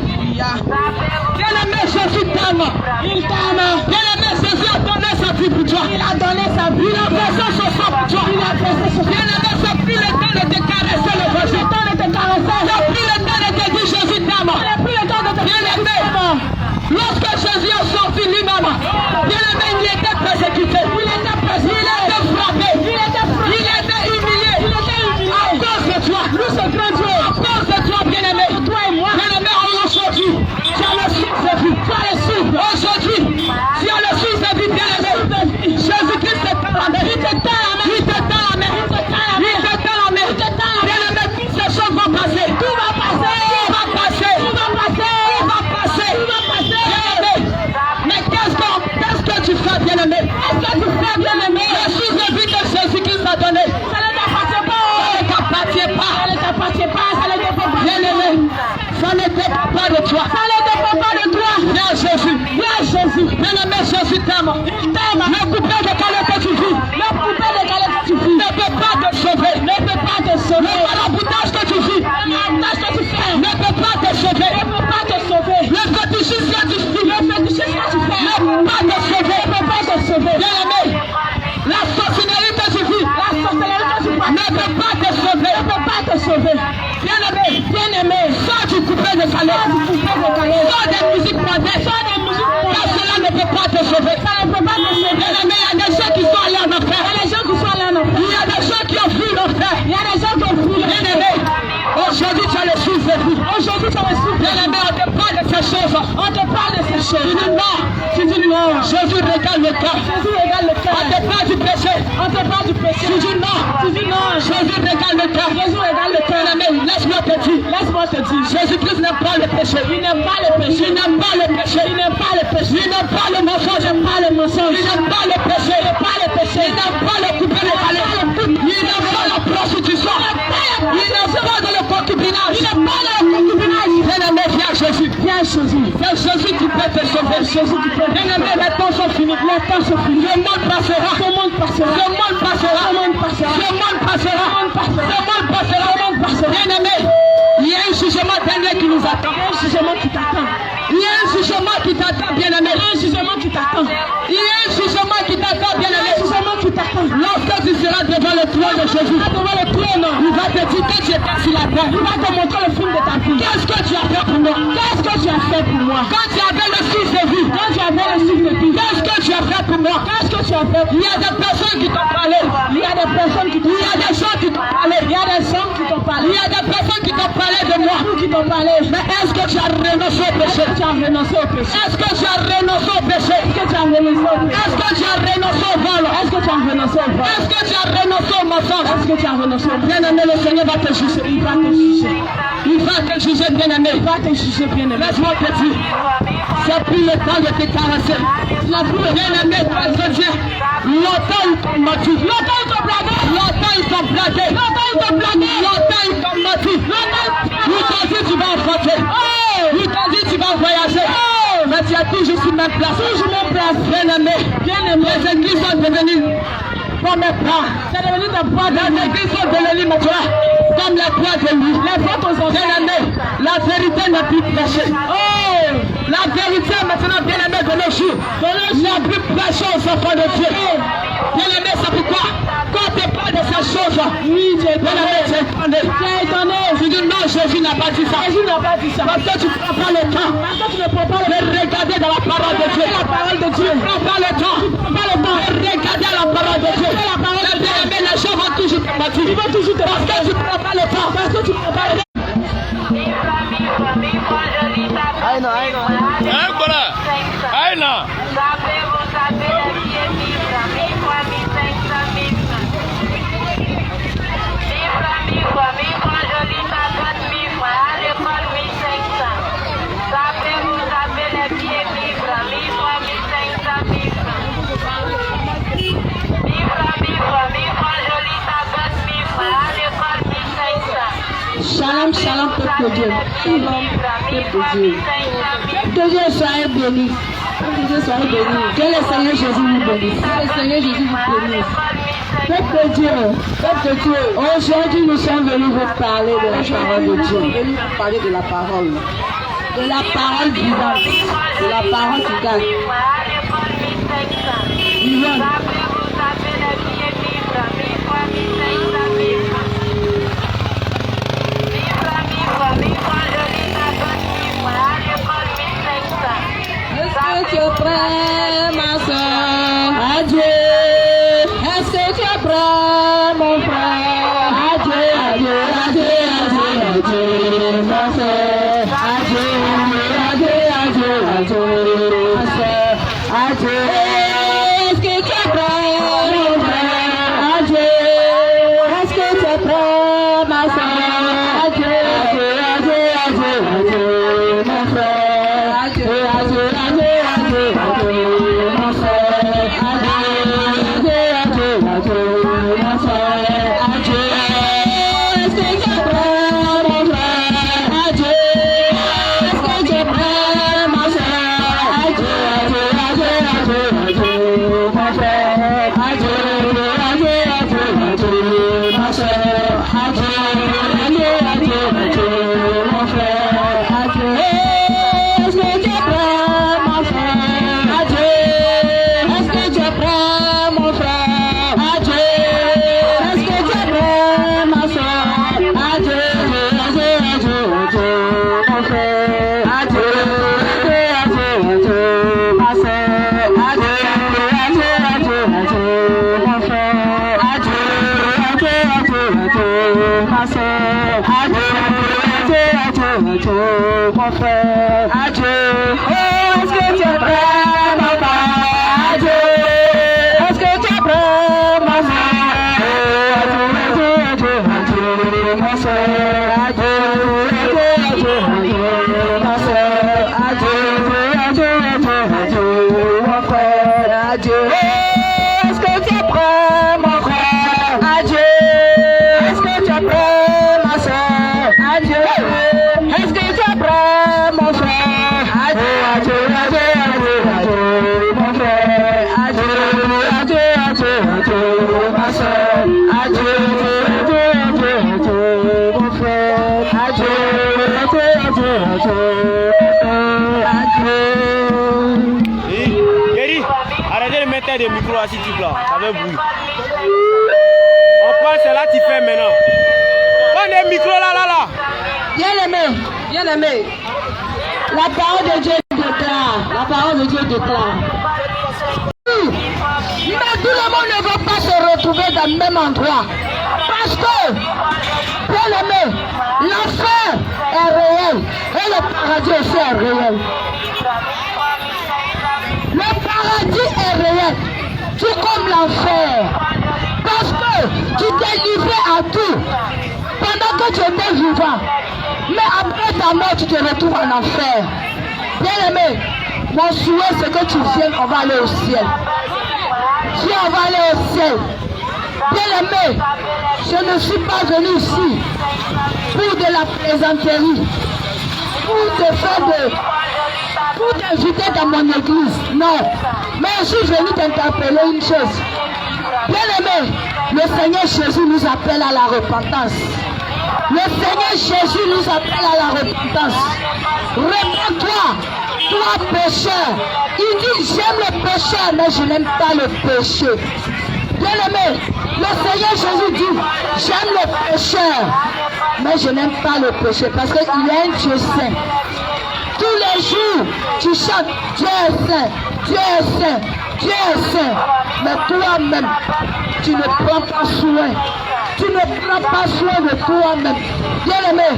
Bien-aimé, Jésus t'aime. Il t'aime. Bien-aimé, Jésus a donné sa vie pour toi. Il a donné sa vie. Il a versé son sang pour toi. Il a versé son sang. Bien-aimé, c'est plus le temps de te caresser le voisin. C'est le temps de te caresser. C'est plus le temps de te dire Jésus t'aime. C'est plus le temps de te dire Bien-aimé, lorsque Jésus a sorti lui-même, bien-aimé, il était persécuté. Il était persécuté. Il était frappé. Il était frappé. Il était humilié. Il était humilié. À cause de toi. Nous sommes grand Dieu. À cause de toi, bien-aimé. Toi et moi. Bien-aimé, aujourd'hui, tu as le souffle de vie. Tu as le souffle. Aujourd'hui, tu as le souffle de vie, bien-aimé. Jésus-Christ te tend la main. Il te tend la main. Il te tend la main. Il te tend la main. Il te tend la main. Il te tend la main. Bien-aimé, toutes ces choses vont passer. Tout va passer. Tout va passer. Tout va passer. Tout va passer. Tout va passer. Bien-aimé. Mais qu'est-ce que tu fais, bien-aimé? Qu'est-ce que tu fais, bien-aimé? Le souffle de vie que Jésus-Christ t'a donné. Ça ne t'appartient pas. Ça ne t'appartient pas. Ça ne t'appartient pas. Ça ne dépend pas. Bien-aimé, ça ne dépend pas de toi. Ça ne dépend pas de toi. Viens Jésus. Viens Jésus. Bien-aimé, Jésus t'aime. Il t'aime. Le coupé de calais que tu vis. Le coupé de calais que tu vis. Ne peut pas te sauver. Ne peut pas te sauver. Le maraboutage que tu vis. Le maraboutage que tu fais. Ne peut pas te sauver. Ne peut pas te sauver. Le fétichisme que tu vis. Le fétichisme que tu fais. Ne peut pas te sauver. Ne peut pas te sauver. Bien-aimé, la sorcellerie que tu vis. La sorcellerie que tu fais. Ne peut pas te sauver. Ne peut pas te sauver. Bien-aimé, bien-aimé, sors du coupé de calais. Sors du coupé de calais. Sors des musiques mondaines. Sors des musiques mondaines. Cela ne peut pas te sauver. Ça ne peut pas te sauver. Bien-aimé, il y a des gens qui sont allés en enfer. Il y a des gens qui sont allés en enfer. Il y a des gens qui ont fui l'enfer. Il y a des gens qui ont fui l'enfer. Bien-aimé, aujourd'hui tu as le souffle de vie. Aujourd'hui tu as le souffle. Bien-aimé, on te parle de ces choses. On te parle de ces choses. Tu dis non. Tu dis non. Jésus regarde le cœur. Jésus regarde le cœur. On te parle du péché. On te parle du péché. Tu dis non. Tu dis non. Jésus regarde le cœur. Jésus regarde le cœur. Bien-aimé, laisse-moi te dire. Laisse-moi te dire. Jésus-Christ n'aime pas le péché. Il n'aime pas le péché. Il n'aime pas le péché. Il n'aime pas le péché. Il n'aime pas le mensonge. Il n'aime pas le mensonge. Il n'aime pas le péché. Il n'aime pas le péché. Il n'aime pas le coupé de calais. Il n'aime pas la prostitution. Il n'aime pas le concubinage. Il n'aime pas le concubinage. Bien-aimé, viens Jésus. Viens Jésus. Viens Jésus qui peut te sauver. Jésus qui peut. Bien-aimé, les temps sont finis. Les temps sont finis. Le monde passera. Ce monde passera. Le monde passera. Le monde passera. Le monde passera. Le monde passera. Le monde passera. Le monde passera. Bien-aimé, il y a un jugement dernier qui nous attend. Il y a un jugement qui t'attend. Il y a un jugement qui t'attend, bien-aimé. Il y a un jugement qui t'attend. Il y a un jugement qui t'attend, bien-aimé. Un jugement qui t'attend. Lorsque tu seras devant le trône de Jésus, devant le trône, il va te dire que tu étais sur la terre. Il va te montrer le film de ta vie. Qu'est-ce que tu as fait pour moi? Qu'est-ce que tu as fait pour moi? Quand tu avais le souffle de vie. Quand tu avais le souffle de vie. Qu'est-ce que tu as fait pour moi? Qu'est-ce que tu as fait? Il y a des personnes qui t'ont parlé. Il y a des personnes qui t'ont parlé. Il y a des gens qui t'ont parlé. Il y a des gens qui t'ont parlé. Il y a des personnes qui t'ont parlé de moi. Qui t'ont parlé. Mais est-ce que tu as renoncé au péché? Tu as renoncé au péché. Est-ce que tu as renoncé au péché? Est-ce que tu as renoncé au péché? Est-ce que tu as renoncé au vol? Est-ce que tu as renoncé au vol? Est-ce que tu as renoncé au mensonge? Est-ce que tu as renoncé au vol? Bien-aimé, le Seigneur va te juger. Il va te juger. Il va te juger, bien-aimé. Il va te juger, bien-aimé. Laisse-moi te dire. C'est plus le temps de te caresser. Bien-aimé, parce que Dieu, longtemps ils t'ont menti. Longtemps ils t'ont blagué. Longtemps ils t'ont blagué. Longtemps ils t'ont blagué. Longtemps ils t'ont menti. Ils t'ont dit tu vas affronter. Ils t'ont dit tu vas voyager. Mais tu as toujours sur même place. Toujours même place. Bien-aimé. Bien-aimé. Les églises sont devenues comme les bras. C'est devenu des bras. Les églises sont devenues maintenant comme les bras de lui. Les bras aux enfants. Bien-aimé. La vérité n'est plus prêchée. La vérité maintenant, bien-aimé, de nos jours, n'est plus prêchée aux enfants de Dieu. Bien-aimé, c'est pourquoi quand tu parles de ces choses, oui, tu es étonné. Tu dis non, Jésus n'a pas dit ça. Jésus n'a pas dit ça. Parce que tu ne prends pas le temps. Parce que tu ne prends pas le temps de regarder dans la parole de Dieu. La parole de Dieu. Tu ne prends pas le temps. Tu ne prends pas le temps de regarder la parole de Dieu. La parole de Dieu. Mais les gens vont toujours te mentir. Ils vont toujours te mentir. Parce que tu ne prends pas le temps. Parce que tu ne prends pas le temps. I know. là. Shalom, shalom, peuple de Dieu. Shalom, peuple de Dieu. Que Dieu soit béni. Que Dieu soit béni. Que le Seigneur Jésus vous bénisse. Que le Seigneur Jésus vous bénisse. Peuple de Dieu, aujourd'hui nous sommes venus vous parler de la parole de Dieu. Nous sommes venus vous parler de la parole. De la parole vivante. De la parole qui gagne. Vivante. Est-ce que tu es prêt, ma soeur? Adieu. Est-ce que tu es prêt, mon frère? Adieu, adieu, adieu, adieu, adieu, ma soeur. Adieu, adieu, adieu, adieu, ma soeur. Adieu. Est-ce que tu es prêt, mon frère? Adieu. Est-ce que tu es prêt, ma soeur? Adieu, adieu, adieu, adieu, adieu, mon frère. Adieu, adieu, adieu, adieu, adieu, mon frère. Adieu, adieu, adieu, adieu, mon frère. Adieu. Est-ce que tu es prêt, mon frère? Adieu. Est-ce que tu es prêt, ma soeur? Adieu, adieu, adieu, adieu, adieu, mon frère. Adieu, adieu, adieu, adieu, ma soeur. Adieu, adieu, adieu, adieu, mon frère. Adieu. Est-ce que tu es prêt, mon frère? Adieu. Est-ce que tu es prêt, mon frère? Adieu. Est-ce que tu es prêt, ma soeur? Adieu, adieu, adieu, adieu, mon frère. Adieu, adieu, adieu, adieu, ma soeur. Adieu, adieu, adieu, adieu, mon frère. Adieu, adieu, adieu, adieu, ma soeur. Adieu, adieu, adieu, adieu, mon frère. Adieu. Oh, est-ce que tu es prêt, mon frère? Adieu. Est-ce que tu es prêt, ma soeur? Adieu, adieu, adieu, adieu, ma soeur. Adieu, adieu, adieu, adieu, ma soeur. Adieu, adieu, adieu, adieu, mon frère. Adieu. Est-ce que tu es prêt, mon frère? Adieu. Est-ce que tu es prêt, ma soeur? Adieu. Est-ce que tu es prêt, mon frère? Adieu, adieu, adieu, adieu, adieu, mon frère. Adieu, adieu, adieu, adieu, ma soeur. Adieu, adieu, adieu, adieu, mon frère. Adieu, adieu, adieu, adieu, adieu. Guéri, arrêtez de mettre des micros à ce type-là, ça fait bruit. On prend celle-là, tu fais maintenant. Prends des micros là. Bien-aimé, bien-aimé, la parole de Dieu déclare, la parole de Dieu déclare. Mais tout le monde ne va pas se retrouver dans le même endroit. Parce que, bien-aimé, l'enfer est réel et le paradis aussi est réel. Le paradis est réel, tout comme l'enfer. Parce que tu t'es livré à tout pendant que tu étais vivant. Mais après ta mort, tu te retrouves en enfer. Bien-aimé, mon souhait c'est que tu viennes, on va aller au ciel. Viens, on va aller au ciel. Bien-aimé, je ne suis pas venu ici pour de la plaisanterie, pour t'inviter dans mon église. Non, mais je suis venu t'interpeller une chose. Bien-aimé, le Seigneur Jésus nous appelle à la repentance. Le Seigneur Jésus nous appelle à la repentance. Réponds-toi, toi pécheur. Il dit j'aime le pécheur, mais je n'aime pas le péché. Bien-aimé, le Seigneur Jésus dit j'aime le pécheur, mais je n'aime pas le péché parce qu'il est un Dieu saint. Tous les jours, tu chantes Dieu est saint, Dieu est saint, Dieu est saint. Mais toi-même, tu ne prends pas soin tu ne prends pas soin de toi-même. Bien-aimé,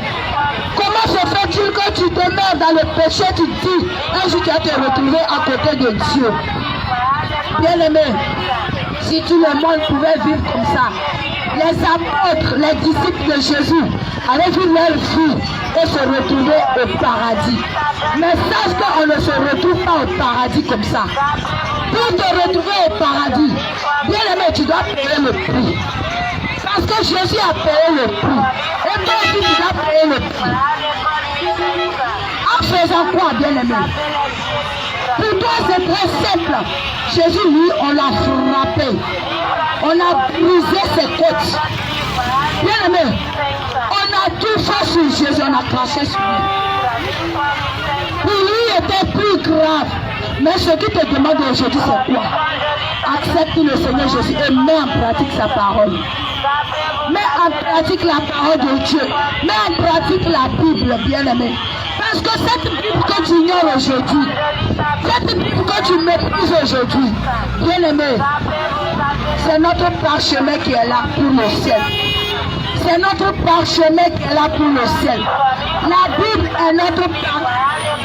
comment se fait-il que tu demeures dans le péché, tu te dis, un jour tu vas te retrouver à côté de Dieu? Bien-aimé, si tout le monde pouvait vivre comme ça, les apôtres, les disciples de Jésus avaient vu leur vie et se retrouver au paradis. Mais sache qu'on ne se retrouve pas au paradis comme ça. Pour te retrouver au paradis, bien-aimé, tu dois payer le prix. Parce que Jésus a payé le prix. Et toi aussi, tu dois payer le prix. En faisant quoi, bien-aimé? Pour toi, c'est très simple. Jésus, lui, on l'a frappé. On a brisé ses côtes. Bien-aimé, on a tout fait sur Jésus, on a craché sur lui. Pour lui, était plus grave. Mais ce qui te demande aujourd'hui, c'est quoi? Accepte le Seigneur Jésus et mets en pratique sa parole. Mets en pratique la parole de Dieu. Mets en pratique la Bible, bien-aimé. Parce que cette Bible que tu ignores aujourd'hui, cette Bible que tu méprises aujourd'hui, bien-aimé, c'est notre parchemin qui est là pour le ciel. C'est notre parchemin qui est là pour le ciel. La Bible est notre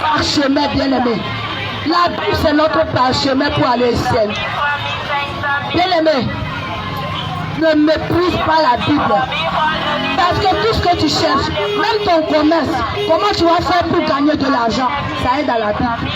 parchemin, bien-aimé. La Bible, c'est notre parchemin pour aller au ciel. Bien-aimé, ne méprise pas la Bible. Parce que tout ce que tu cherches, même ton commerce, comment tu vas faire pour gagner de l'argent, ça est dans la Bible.